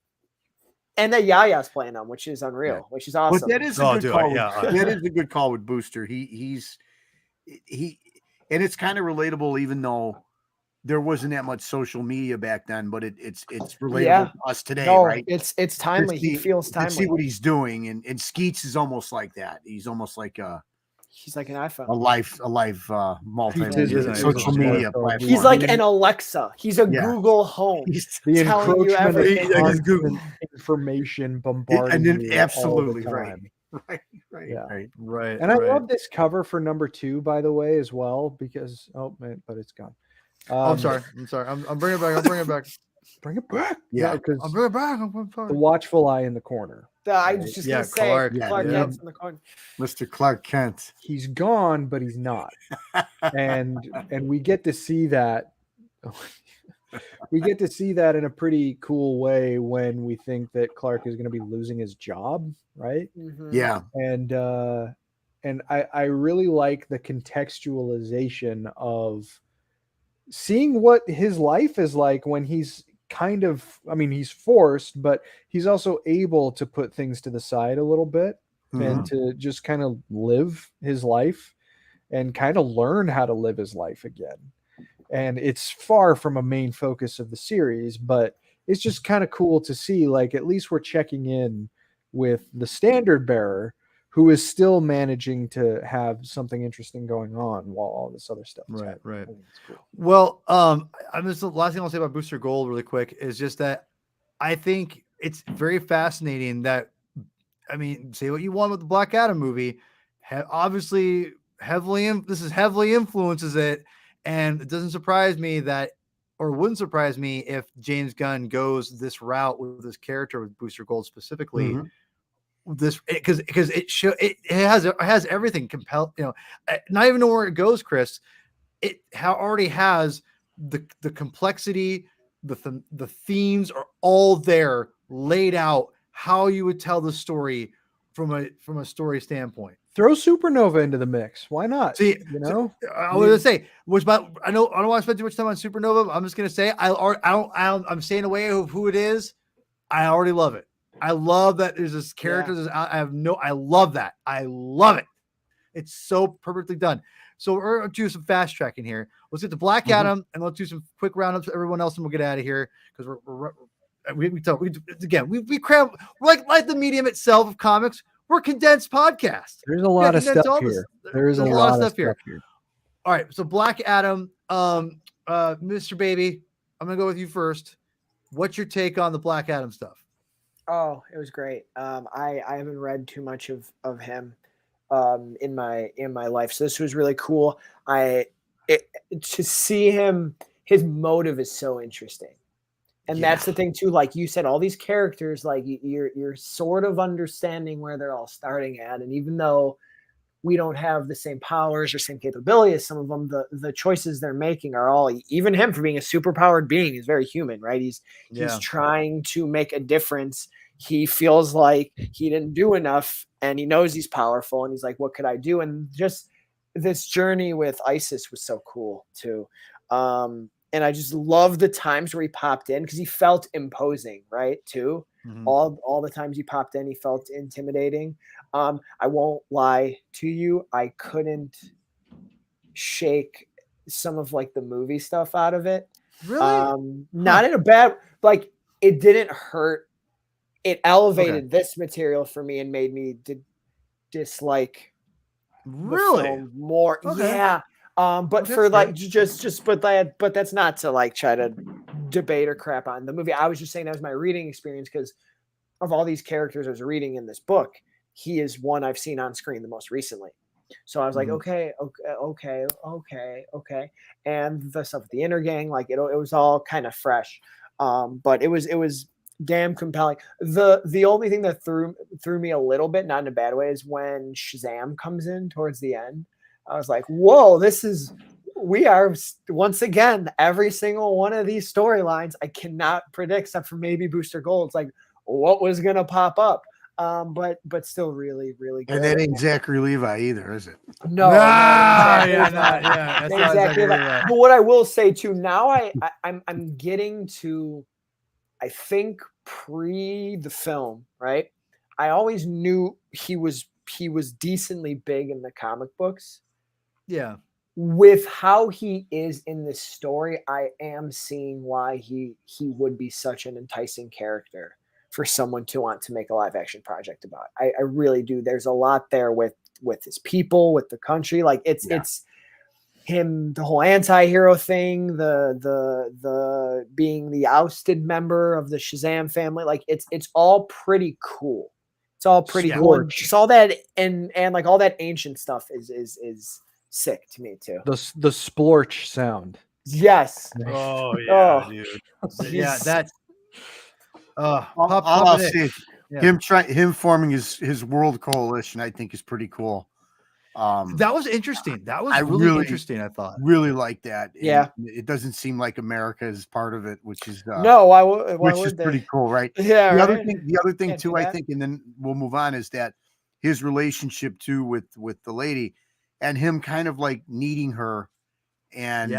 C: And that Yaya's playing him, which is unreal, which is awesome.
D: But that is a
A: Oh,
D: good
A: dude,
D: call.
A: yeah.
D: That is a good call with Booster. He and it's kind of relatable, even though there wasn't that much social media back then, but it's relatable to us today, right?
C: It's timely. He feels
D: To see
C: timely.
D: what he's doing, and Skeets is almost like that. He's almost like
C: He's like an iPhone.
D: a live multimedia
A: He's
D: social
B: a
D: media
B: smartphone.
D: platform.
C: He's like an Alexa. He's a
D: Yeah.
C: Google Home.
D: He's
B: The
C: telling you
B: encroachment
C: everything.
B: of
D: He's Google.
B: constant information bombarding
D: And then
B: you all
D: absolutely
B: the
D: right.
B: time.
D: right.
B: Yeah.
A: Right.
B: And I love this cover for number 2, by the way, as well, because but it's gone.
A: I'm sorry. I'm bringing it back.
B: Bring it back.
D: Yeah.
B: because
A: I'm bringing it back. I'm
B: the
A: sorry.
B: watchful eye in the corner.
C: I was just
A: Yeah,
C: gonna say
A: Clark.
C: Clark
D: Yeah.
C: Kent's in the corner.
D: Mr. Clark Kent.
B: He's gone, but he's not. and we get to see that. We get to see that in a pretty cool way when we think that Clark is going to be losing his job, right?
C: Mhm.
D: Yeah.
B: And I really like the contextualization of seeing what his life is like when he's he's forced, but he's also able to put things to the side a little bit and to just kind of live his life and kind of learn how to live his life again. And it's far from a main focus of the series, but it's just kind of cool to see, like, at least we're checking in with the standard bearer, who is still managing to have something interesting going on while all this other stuff is happening.
A: Right.
B: I think it's cool.
A: Well, I'm just the last thing I'll say about Booster Gold really quick is just that I think it's very fascinating that, I mean, say what you want with the Black Adam movie, obviously heavily influences it, and it doesn't surprise me that, or wouldn't surprise me if James Gunn goes this route with this character with Booster Gold specifically. This because it has everything compelled, not even know where it goes, Chris. It already has the complexity, the themes are all there laid out, how you would tell the story from a story standpoint.
B: Throw Supernova into the mix. Why not?
A: See,
B: So,
A: I was gonna say, I don't want to spend too much time on Supernova. I'm just gonna say I'm staying away of who it is. I already love it. I love that there's this character.
C: Yeah.
A: I love that. I love it. It's so perfectly done. So we're going to do some fast tracking here. Let's get to Black Adam, and let's do some quick roundups for everyone else, and we'll get out of here because we cram like the medium itself of comics. We're a condensed podcast.
B: there's a lot of stuff here. There's a lot of stuff here.
A: All right, so Black Adam, Mr. Baby, I'm gonna go with you first. What's your take on the Black Adam stuff?
C: Oh, it was great. I haven't read too much of him in my life, so this was really cool. To see him, his motive is so interesting, and that's the thing too. Like you said, all these characters, like you're sort of understanding where they're all starting at, and even though we don't have the same powers or same capability as some of them, the choices they're making are all, even him for being a superpowered being is very human, right? He's trying to make a difference. He feels like he didn't do enough, and he knows he's powerful, and he's like, what could I do? And just this journey with Isis was so cool too. And I just love the times where he popped in because he felt imposing, right? Too.
A: Mm-hmm.
C: All the times he popped in, he felt intimidating. I won't lie to you, I couldn't shake some of like the movie stuff out of it.
A: Really?
C: Not in a bad, like it didn't hurt. It elevated this material for me and made me dislike the film more.
A: Okay.
C: Yeah. But for like but that's not to like try to debate or crap on the movie. I was just saying that was my reading experience because of all these characters I was reading in this book, he is one I've seen on screen the most recently. So I was like, okay, and the stuff with the inner gang, like it was all kind of fresh, but it was damn compelling. The only thing that threw me a little bit, not in a bad way, is when Shazam comes in towards the end. I was like, whoa, we are once again, every single one of these storylines I cannot predict, except for maybe Booster Gold. It's like, what was gonna pop up? But still really, really good.
D: And that ain't Zachary Levi either, is it?
C: No,
A: yeah, that's not
C: exactly.
A: exactly right.
C: But what I will say too, now I'm getting to, I think pre the film, right? I always knew he was decently big in the comic books.
A: Yeah.
C: With how he is in this story, I am seeing why he would be such an enticing character for someone to want to make a live action project about. I really do. There's a lot there with his people, with the country. Like it's him, the whole anti-hero thing, the being the ousted member of the Shazam family. Like it's all pretty cool. It's all pretty cool. And just all that and like all that ancient stuff is sick to me too.
B: The splorch sound.
C: Yes.
A: Oh yeah, dude. Yeah, that's
D: I'll say him forming his world coalition, I think, is pretty cool.
A: That was interesting. That was really interesting. I thought
D: really like that.
C: Yeah,
D: and it doesn't seem like America is part of it, which is
C: no. Why
D: is
C: would they?
D: Pretty cool, right?
C: Yeah.
D: The
C: right?
D: other thing too, I think, and then we'll move on, is that his relationship too with the lady, and him kind of like needing her, and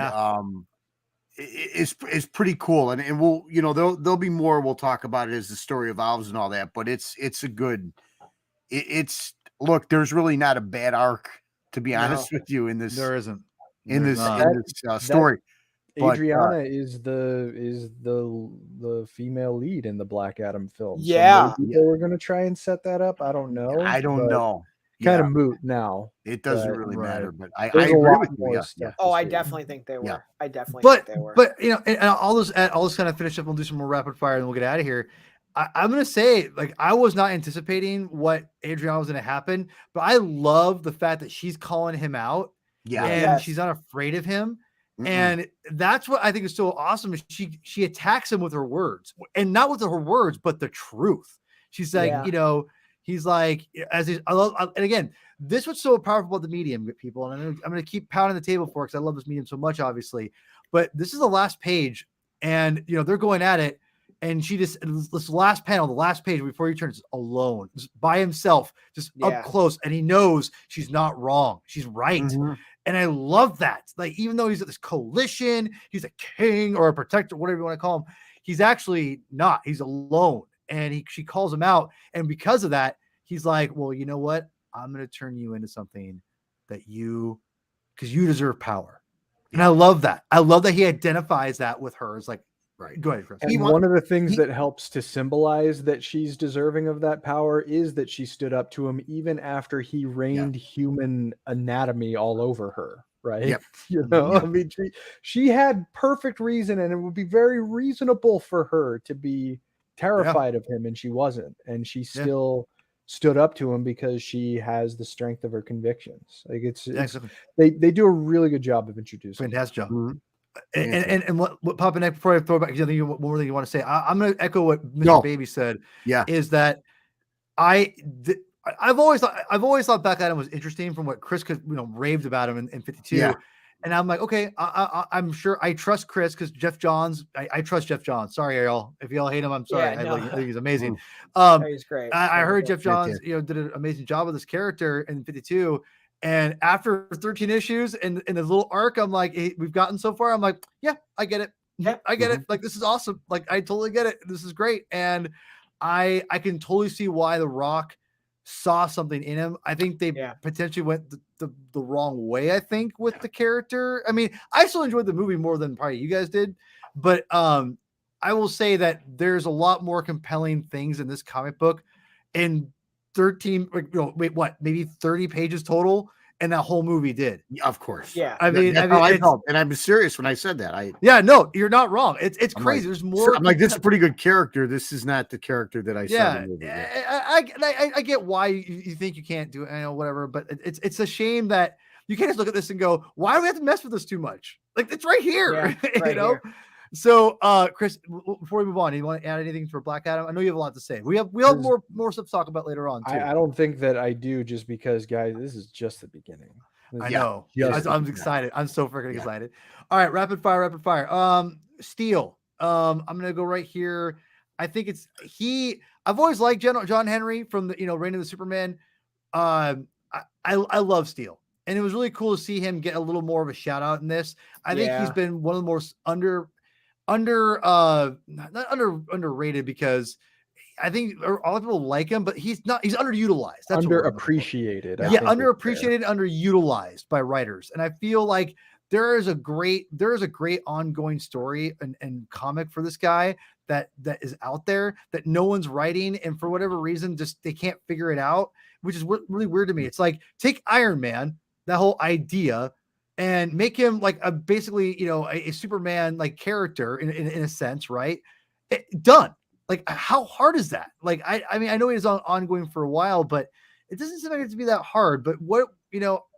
D: is pretty cool. And we'll, there'll be more we'll talk about it as the story evolves and all that. But it's a good. It's look. There's really not a bad arc, to be honest with you, in this.
A: There isn't
D: in this story.
B: Adriana is the female lead in the Black Adam film.
C: Yeah,
B: so maybe we're gonna try and set that up. I don't know.
D: I don't know.
B: Kind of moot now.
D: It doesn't really matter, but I
B: agree
D: with you.
B: Yeah.
C: Oh, I definitely think they were. I definitely think they were.
A: But and all this kind of finish up. We'll do some more rapid fire, and we'll get out of here. I'm gonna say, like, I was not anticipating what Adriana was gonna happen, but I love the fact that she's calling him out.
D: Yeah,
A: and she's not afraid of him. And that's what I think is so awesome. Is she attacks him with her words, and not with her words, but the truth. She's like, he's like, and again, this was so powerful about the medium, people. And I'm going to keep pounding the table for it because I love this medium so much, obviously. But this is the last page, and they're going at it, and she just this last panel, the last page before he turns alone, just by himself, just up close, and he knows she's not wrong, she's right. And I love that. Like, even though he's at this coalition, he's a king or a protector, whatever you want to call him, he's actually not. He's alone. And she calls him out. And because of that, he's like, well, you know what? I'm going to turn you into something because you deserve power. And I love that. I love that he identifies that with her. It's like, right. Go ahead, Chris.
B: And one of the things that helps to symbolize that she's deserving of that power is that she stood up to him even after he rained human anatomy all over her, right?
D: Yep.
B: I mean, she had perfect reason, and it would be very reasonable for her to be terrified of him, and she wasn't. And she still stood up to him because she has the strength of her convictions. Like they do a really good job of introducing.
A: Fantastic job. And what Papa Nick, before I throw back, one more thing you want to say? I'm going to echo what Mr. Baby said.
D: Yeah, is
A: that I've always thought Black Adam was interesting from what Chris raved about him in 52. And I'm like, okay, I'm sure I trust Chris because Jeff Johns. I trust Jeff Johns. Sorry, y'all. If y'all hate him, I'm sorry. I think he's amazing.
C: He's great.
A: I heard Jeff Johns, did an amazing job with this character in 52. And after 13 issues and in a little arc, I'm like, hey, we've gotten so far. I'm like, yeah, I get it. Yeah, I get it. Like, this is awesome. Like, I totally get it. This is great. And I can totally see why The Rock saw something in him. I think they potentially went the wrong way, I think, with the character. I mean, I still enjoyed the movie more than probably you guys did. But I will say that there's a lot more compelling things in this comic book. And 13, maybe 30 pages total. and that whole movie did.
D: Of course.
C: Yeah.
A: I mean,
D: That's how I felt, and I'm serious when I said that.
A: Yeah, no, you're not wrong. It's
D: I'm
A: crazy.
D: like,
A: There's more.
D: I'm like, this is a pretty good character. This is not the character that I saw in the movie.
A: I get why you think you can't do it. I know, whatever, but it's a shame that you can't just look at this and go, why do we have to mess with this too much? Like, it's right here,
C: Yeah, right
A: you know?
C: here.
A: So, Chris, before we move on, do you want to add anything for Black Adam? I know you have a lot to say. We have more stuff to talk about later on too.
B: I don't think that I do, just because, guys, this is just the beginning.
A: I know.
B: Just
A: I'm excited. I'm so freaking excited. All right, rapid fire. Steel. I'm gonna go right here. I think I've always liked John Henry from the Reign of the Superman. I love Steel, and it was really cool to see him get a little more of a shout out in this. I think he's been one of the most underrated, because I think a lot of people like him, but he's underutilized. That's
B: underappreciated.
A: Underappreciated, underutilized by writers. And I feel like there is a great ongoing story and comic for this guy that is out there that no one's writing. And for whatever reason, just they can't figure it out, which is really weird to me. It's like, take Iron Man, that whole idea, and make him like basically a Superman like character in a sense, right? Done. Like, how hard is that? Like, I mean, I know it is ongoing for a while, but it doesn't seem like it to be that hard. But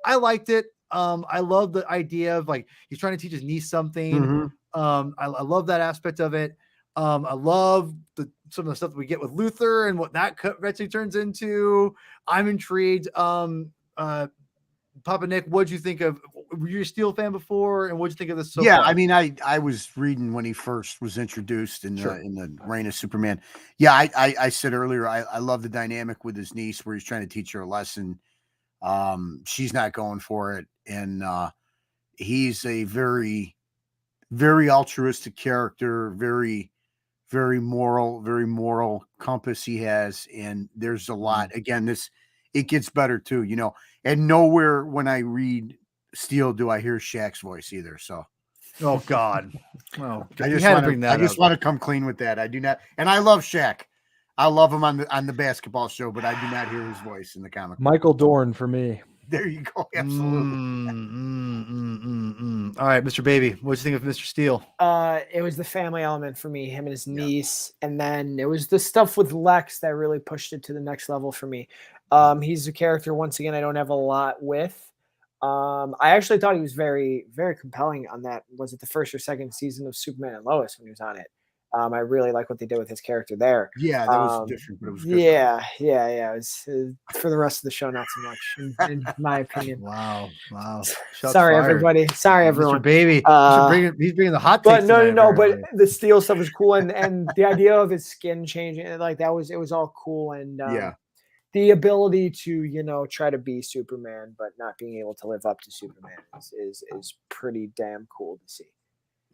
A: I liked it. I love the idea of, like, he's trying to teach his niece something. I love that aspect of it. I love some of the stuff that we get with Luthor and what that eventually turns into. I'm intrigued. Papa Nick, what'd you think of? Were you a Steel fan before, and what'd you think of this?
D: Yeah,
A: far?
D: I mean, I was reading when he first was introduced in the Reign of Superman. Yeah, I said earlier, I love the dynamic with his niece where he's trying to teach her a lesson. She's not going for it, and he's a very, very altruistic character, very, very moral compass he has, and there's a lot. Again, it gets better too, and nowhere when I read Steel do I hear Shaq's voice either. So,
A: oh God, well,
D: I just want to come clean with that. I do not, and I love Shaq. I love him on the basketball show, but I do not hear his voice in the comic.
B: Michael Dorn for me.
D: There you go. Absolutely.
A: All right, Mr. Baby, what do you think of Mr. Steel?
C: It was the family element for me, him and his niece, and then it was the stuff with Lex that really pushed it to the next level for me. He's a character, once again, I don't have a lot with. I actually thought he was very, very compelling on that. Was it the first or second season of Superman and Lois when he was on it? I really like what they did with his character there.
D: Yeah, that was different, but it was good.
C: Yeah. It was for the rest of the show, not so much, in my opinion.
A: Wow.
C: Sorry, everybody. Sorry, everyone.
A: Mr. Baby, he's bringing the hot
C: takes.
A: But
C: no. But the Steel stuff was cool, and the idea of his skin changing, like it was all cool, and the ability to try to be Superman but not being able to live up to Superman is pretty damn cool to see.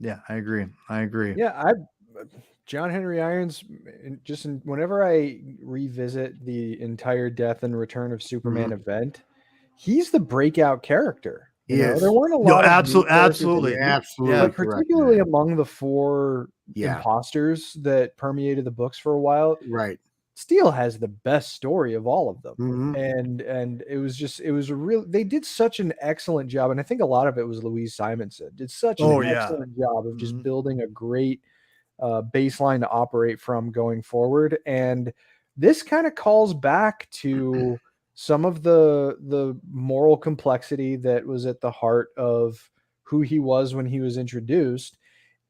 A: Yeah, I agree.
B: Yeah, John Henry Irons, whenever I revisit the entire Death and Return of Superman event, he's the breakout character. There weren't a lot of
A: absolutely,
B: but particularly among the four imposters that permeated the books for a while.
D: Right.
B: Steel has the best story of all of them. And it was a real, they did such an excellent job. And I think a lot of it was Louise Simonson did such an excellent job of just building a great baseline to operate from going forward. And this kind of calls back to some of the moral complexity that was at the heart of who he was when he was introduced.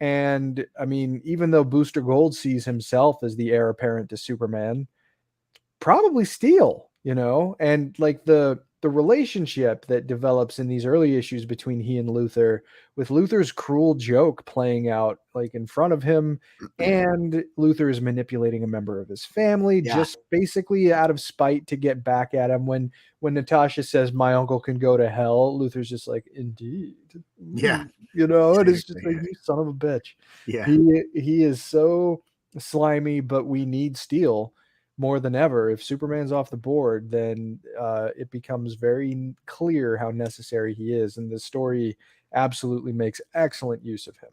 B: And I mean, even though Booster Gold sees himself as the heir apparent to Superman, probably Steel, and like the relationship that develops in these early issues between he and Luthor, with Luthor's cruel joke playing out like in front of him, and Luthor is manipulating a member of his family just basically out of spite to get back at him. When Natasha says my uncle can go to hell, Luthor's just like, indeed.
D: Yeah.
B: And it's just like, you son of a bitch.
D: Yeah.
B: He is so slimy, but we need Steel more than ever. If Superman's off the board, then it becomes very clear how necessary he is, and the story absolutely makes excellent use of him.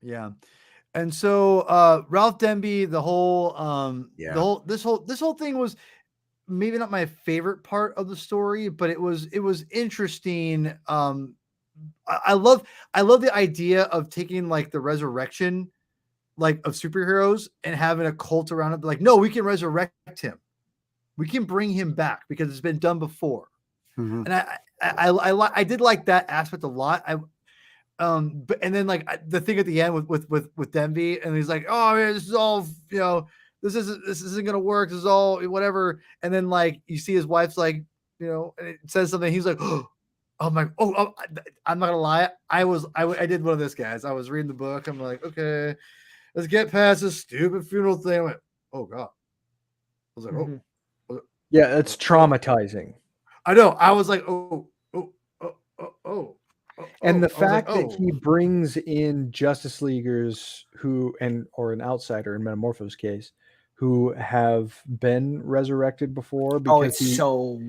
A: Yeah. And so Ralph Denby, this whole thing was maybe not my favorite part of the story, but it was interesting. I love the idea of taking like the resurrection like of superheroes and having a cult around it. Like, no, we can resurrect him. We can bring him back because it's been done before.
D: Mhm.
A: And I did like that aspect a lot. But and then like the thing at the end with Denby, and he's like, oh man, this is all, you know, this isn't gonna work. This is all whatever. And then like you see his wife's like, you know, and it says something. He's like, oh my, I'm not gonna lie. I did one of this, guys. I was reading the book. I'm like, okay, let's get past this stupid funeral thing. I went, oh god. I was like, oh,
B: Yeah, it's traumatizing.
A: I know. I was like, oh.
B: And the
A: I was like,
B: fact that he brings in Justice Leaguers or an outsider in Metamorpho's case, who have been resurrected before, because
C: it's so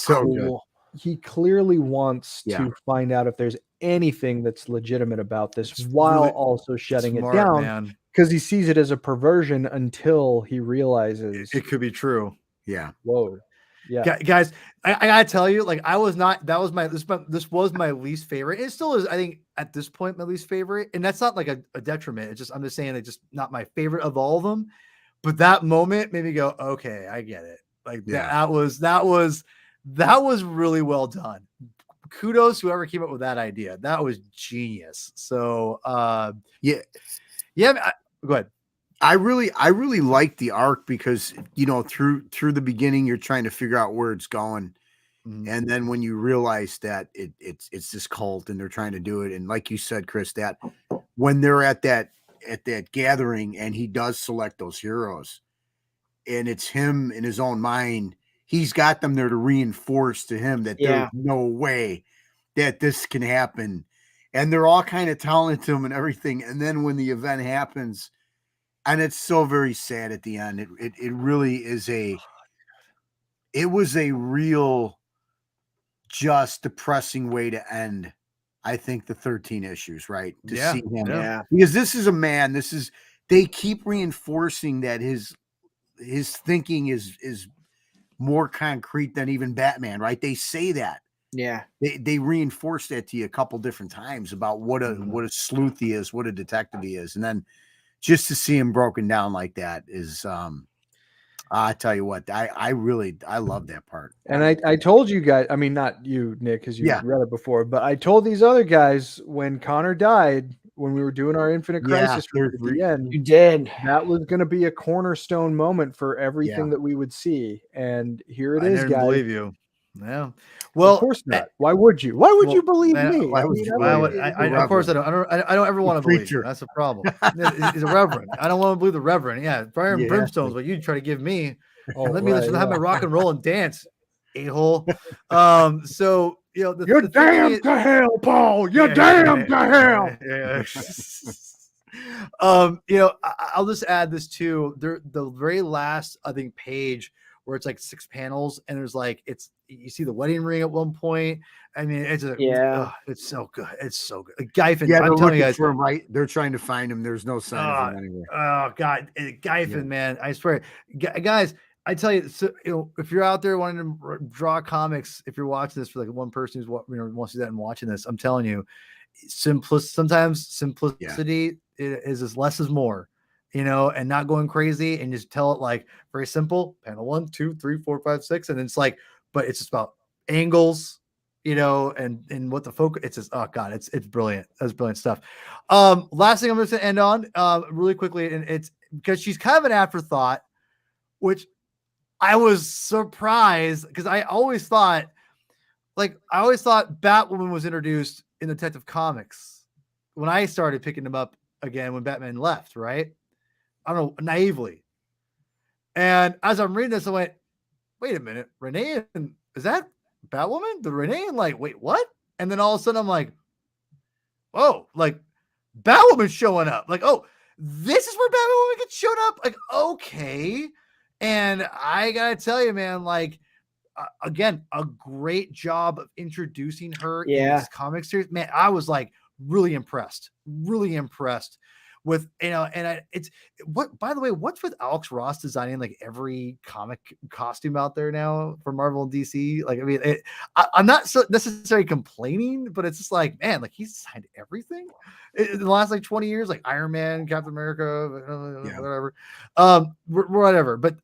D: good.
B: He clearly wants
D: Yeah.
B: to find out if there's anything that's legitimate about this, while
A: really
B: also shutting
A: smart,
B: it down,
A: man.
B: because he sees it as a perversion until he realizes
A: It could be true.
D: Yeah.
B: Whoa. Yeah.
A: Guys, I gotta tell you, like, I was not, that was this was my least favorite. It still is, I think, at this point, my least favorite. And that's not like a detriment. It's just, I'm just saying, it's just not my favorite of all of them. But that moment made me go, okay, I get it. Like, that was really well done. Kudos whoever came up with that idea. That was genius. So yeah, go ahead.
D: I really like the arc because, you know, through the beginning, you're trying to figure out where it's going.
A: Mhm.
D: And then when you realize that it's this cult and they're trying to do it. And like you said, Chris, that when they're at that gathering and he does select those heroes and it's him in his own mind, he's got them there to reinforce to him that there's no way that this can happen. And they're all kind of telling it to him and everything. And then when the event happens, and it's so very sad at the end. It really is it was a real just depressing way to end, I think, the 13 issues, right? To see him.
C: Yeah.
D: Because this is a man, they keep reinforcing that his thinking is more concrete than even Batman, right? They say that.
C: Yeah.
D: They reinforce that to you a couple different times about what a sleuth he is, what a detective he is. And then just to see him broken down like that is, I tell you what, I love that part.
B: And I told you guys, I mean, not you, Nick, because you read it before, but I told these other guys when Connor died, when we were doing our Infinite Crisis at the end,
C: you did.
B: That was going to be a cornerstone moment for everything that we would see. And here it is,
A: I didn't
B: guys.
A: believe you. Yeah. Well,
B: of course not. Why would you? Why would you believe me?
A: Of course I don't. I don't ever want to believe you. That's a problem. He's a reverend. I don't want to believe the reverend. Yeah, fire and brimstone's what you try to give me. Let me have my rock and roll and dance, a-hole. So you know,
B: you're damn to hell, Paul. You're damn to hell.
A: You know, I'll just add this too. The very last, I think, page where it's like 6 panels and there's like you see the wedding ring at one point. I mean, it's it's so good. It's so good. Gyfin, I'm telling you guys,
D: for him, right? They're trying to find him. There's no sign of him anywhere.
A: Oh God, Gyfin, man, I swear, guys. I tell you, so, you know, if you're out there wanting to draw comics, if you're watching this for like one person who's wants to do that and watching this, I'm telling you, sometimes simplicity is less is more, you know, and not going crazy and just tell it like very simple. Panel 1, 2, 3, 4, 5, 6, and it's like, but it's just about angles, you know, and what the focus. It's just, oh God, it's brilliant. That's brilliant stuff. Last thing I'm going to end on really quickly, and it's because she's kind of an afterthought, which I was surprised because I always thought Batwoman was introduced in Detective Comics when I started picking them up again when Batman left, right? I don't know, naively. And as I'm reading this, I went, wait a minute, Renee, is that Batwoman? The Renee, and like, wait, what? And then all of a sudden I'm like, whoa, like Batwoman's showing up. Like, oh, this is where Batwoman gets shown up? Like, okay. And I gotta tell you, man, like, again, a great job of introducing her in this comic series. Man, I was like really impressed. with, it's what, by the way, what's with Alex Ross designing like every comic costume out there now for Marvel and DC? Like, I mean, I'm not so necessarily complaining, but it's just like, man, like he's designed everything in the last like 20 years, like Iron Man, Captain America, whatever, whatever. But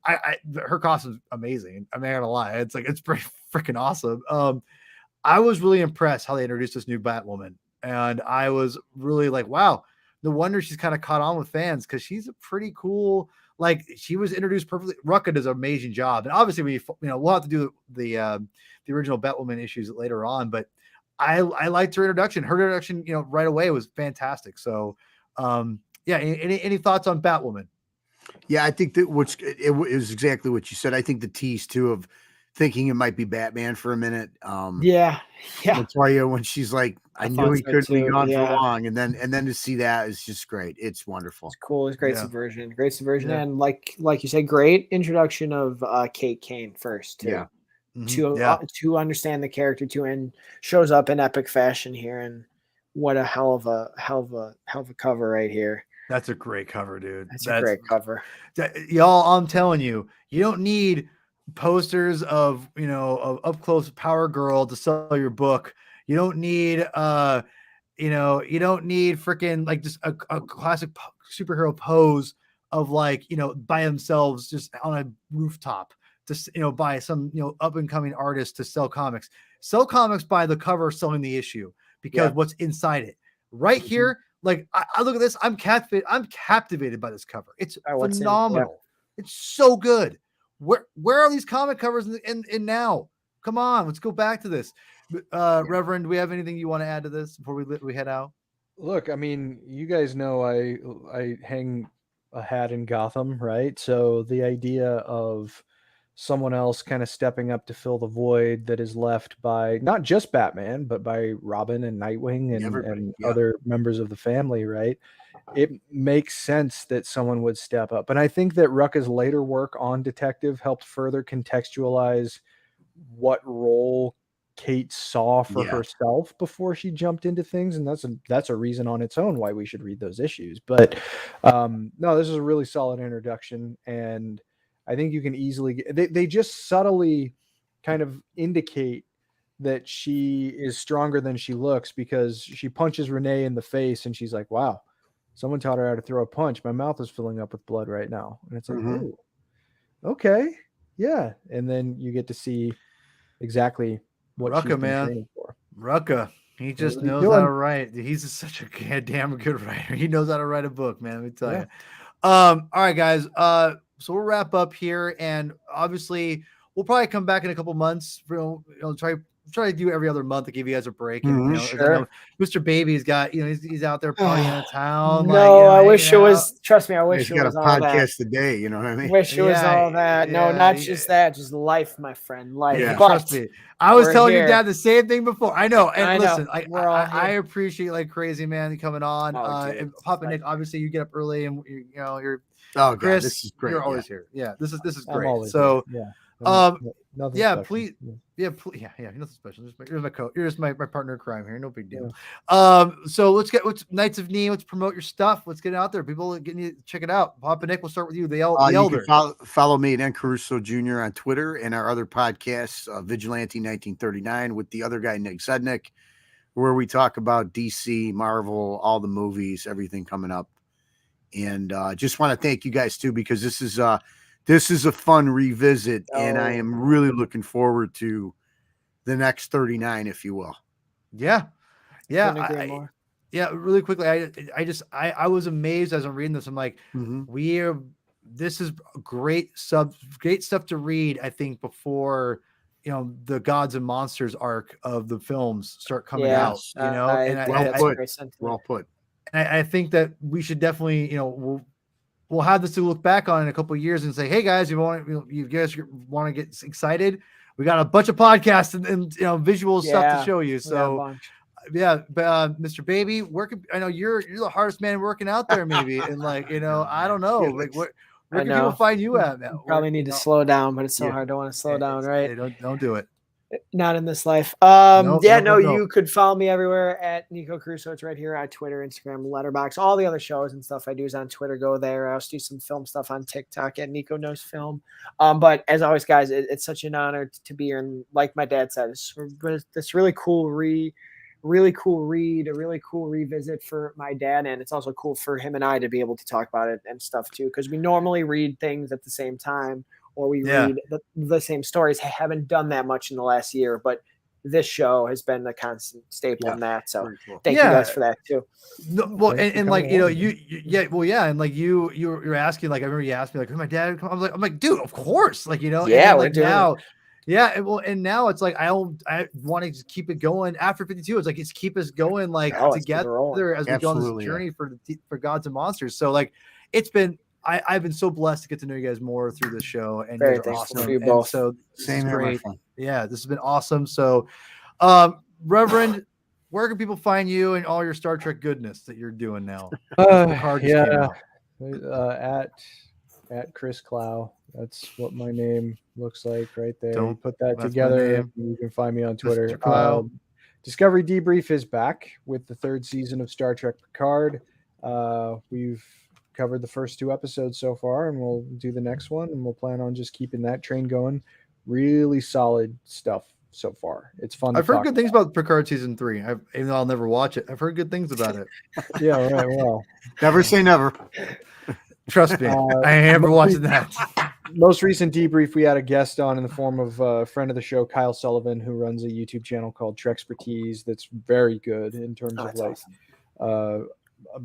A: her costume's amazing. I mean, I gotta lie, it's pretty freaking awesome. I was really impressed how they introduced this new Batwoman, and I was really like, wow, no wonder she's kind of caught on with fans, because she's a pretty cool, like, she was introduced perfectly. Rucka does an amazing job, and obviously we'll have to do the original Batwoman issues later on, but I liked her introduction. Her introduction, right away was fantastic. So, yeah. Any thoughts on Batwoman?
D: Yeah, I think that it was exactly what you said. I think the tease too of thinking it might be Batman for a minute.
C: Yeah.
D: Latoya, when she's like, I knew he couldn't be gone
C: yeah.
D: for long, and then to see that is just great. It's wonderful.
C: It's cool. It's great subversion. Great subversion,
A: Yeah.
C: and like you said, great introduction of Kate Kane first too.
D: Yeah.
C: To understand the character too, and shows up in epic fashion here, and what a hell of a cover right here.
A: That's a great cover, dude.
C: That's a great cover.
A: Y'all, I'm telling you, you don't need posters of up close Power Girl to sell your book. You don't need you don't need freaking like just a classic superhero pose of like by themselves just on a rooftop to by some up and coming artist to sell comics. Sell comics by the cover selling the issue, because what's inside it right here. Like I look at this, I'm captivated by this cover. It's phenomenal. It's so good. Where are these comic covers in now? Come on, let's go back to this. Reverend, do we have anything you want to add to this before we head out?
B: Look, I mean, you guys know I hang a hat in Gotham, right? So the idea of someone else kind of stepping up to fill the void that is left by not just Batman, but by Robin and Nightwing and other members of the family, right? It makes sense that someone would step up. And I think that Rucka's later work on Detective helped further contextualize what role Kate saw for herself before she jumped into things. And that's a reason on its own why we should read those issues. But no, this is a really solid introduction. And I think you can easily they just subtly kind of indicate that she is stronger than she looks, because she punches Renee in the face and she's like, wow, someone taught her how to throw a punch. My mouth is filling up with blood right now. And it's like, oh, okay. Yeah. And then you get to see exactly what
A: Rucka,
B: she's been
A: man.
B: training for.
A: Rucka. He just knows how to write. He's such a damn good writer. He knows how to write a book, man. Let me tell you. All right, guys. So we'll wrap up here, and obviously we'll probably come back in a couple months. Try to do every other month to give you guys a break. And, Mr. Baby's got he's out there partying in town.
C: No, I wish it was. Trust me, I wish it was all that.
D: He's got a podcast today. You know what I mean?
C: Wish it was all that. No, not just that. Just life, my friend. Life.
A: Yeah,
C: but
A: trust me. I was telling your dad the same thing before. I know. And listen, I appreciate like crazy man coming on. And Papa Nick, obviously you get up early, and you're.
D: Oh,
A: Chris,
D: God, this is great.
A: You're always here. Yeah, this is great.
B: So,
A: nothing
B: special.
A: nothing special. Here's my coat. You're just my partner in crime here. No big deal. Yeah. So let's get Knights of Knee. Let's promote your stuff. Let's get it out there. People check it out. Papa Nick, we'll start with you. The Elder.
D: You can follow me at N Caruso Jr. on Twitter, and our other podcasts, Vigilante 1939 with the other guy, Nick Zednick, where we talk about DC, Marvel, all the movies, everything coming up. And just want to thank you guys too, because this is a fun revisit, and I am really looking forward to the next 39, if you will.
A: Yeah. Really quickly, I was amazed as I'm reading this. I'm like, this is great stuff to read. I think before the Gods and Monsters arc of the films start coming out.
D: Well put.
A: And I think that we should definitely, we'll have this to look back on in a couple of years and say, hey guys, you guys want to get excited? We got a bunch of podcasts and visual stuff to show you. So but Mr. Baby, I know you're the hardest man working out there, maybe. And like, I don't know, like where can people find you at now?
C: Probably need to slow down, but it's so hard. I don't want to slow down, right?
A: Don't do it.
C: Not in this life.
A: Nope,
C: Yeah,
A: nope,
C: no,
A: nope, nope.
C: you could follow me everywhere at Nico Crusoe. It's right here on Twitter, Instagram, Letterboxd. All the other shows and stuff I do is on Twitter. Go there. I also do some film stuff on TikTok at Nico Knows Film. But as always, guys, it's such an honor to be here. And like my dad said, it's this really cool really cool read, a really cool revisit for my dad, and it's also cool for him and I to be able to talk about it and stuff too, because we normally read things at the same time, or we
A: Yeah.
C: read the same stories. I haven't done that much in the last year, but this show has been a constant staple in that. So
D: Very cool.
C: thank you guys for that too.
A: No, well,
B: Thanks for
A: and like
B: coming
A: you know,
B: on,
A: yeah, well, yeah, and like you're asking, like I remember you asked me, like, "Who's my dad?" I'm like, dude, of course, like you know, and
C: Yeah,
A: then,
C: we're
A: like
C: doing it.
A: now, yeah, and now it's like I want to just keep it going after 52. It's like it's keep us going like
C: Oh, let's keep it rolling.
A: together as we go on this
D: Absolutely, yeah.
A: journey for Gods and Monsters. So like it's been. I've been so blessed to get to know you guys more through this show, and
C: Very
A: you guys are
C: thankful
A: awesome.
C: for you
A: And
C: both.
A: so this
D: Same
A: is
D: here, my
A: great.
D: friend.
A: Yeah, this has been awesome. So, Reverend, where can people find you and all your Star Trek goodness that you're doing now? Picard just came out.
B: At Chris Clow. That's what my name looks like right there. You
A: Don't-
B: put that
A: that's my
B: together.
A: name.
B: You can find me on
A: Mr.
B: Twitter.
A: Clow.
B: Discovery Debrief is back with the third season of Star Trek Picard. We've covered the first 2 episodes so far, and we'll do the next one, and we'll plan on just keeping that train going. Really solid stuff so far. It's fun.
A: I've heard good things about Picard season 3. Even though I'll never watch it, I've heard good things about it.
B: Yeah, right. Well,
D: Never say never.
A: Trust me, I ain't ever watching that.
B: most recent debrief, we had a guest on in the form of a friend of the show, Kyle Sullivan, who runs a YouTube channel called Trexpertise. That's very good in terms of
C: That's
B: like
C: awesome.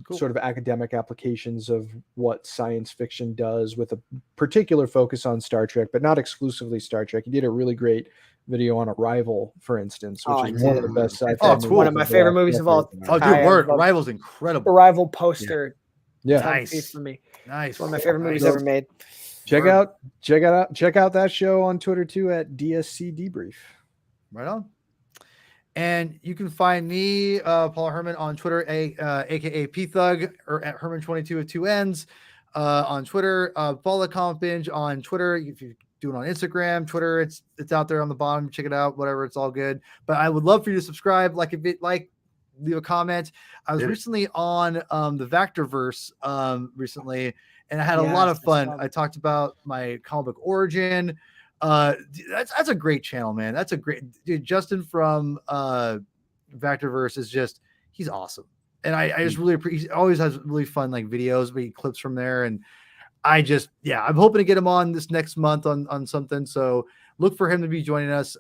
A: Cool.
B: sort of academic applications of what science fiction does, with a particular focus on Star Trek, but not exclusively Star Trek. He did a really great video on Arrival, for instance, which
C: Oh,
B: is
C: I
B: one of
C: did.
B: the best sci-fi
A: Oh,
B: movies
A: cool.
C: One of my
B: the
C: favorite
B: last
C: movies of all
B: decade.
A: Oh, dude,
C: I have
A: word.
C: a-
A: Arrival's incredible.
C: Arrival poster.
B: Yeah.
C: 10 feet
A: Nice.
C: from me.
A: Nice.
C: It's one of my favorite movies
A: Nice.
C: ever made.
B: Check
A: Word.
B: out that show on Twitter too at DSC Debrief.
A: Right on. And you can find me, Paul Herman, on Twitter, aka P Thug, or at Herman22 with 2 N's on Twitter. Follow the Comic Binge on Twitter. If you do it on Instagram, Twitter, it's out there on the bottom. Check it out. Whatever, it's all good. But I would love for you to subscribe, leave a comment. I was
D: Did it.
A: recently on the Vectorverse recently, and I had a
C: Yes,
A: lot of
C: I
A: fun.
C: saw that.
A: I talked about my comic book origin. That's a great channel, man. That's a great dude. Justin from Vectorverse is he's awesome, and I just really he always has really fun like videos, clips from there, and I'm hoping to get him on this next month on something. So look for him to be joining us.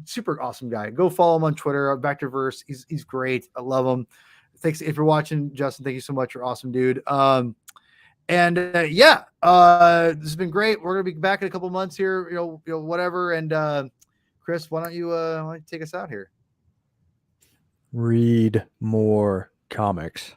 A: Super awesome guy. Go follow him on Twitter, Vectorverse. He's great. I love him. Thanks if you're watching, Justin. Thank you so much. You're awesome, dude. This has been great. We're gonna be back in a couple months here, whatever. And Chris, why don't you take us out here?
B: Read more comics.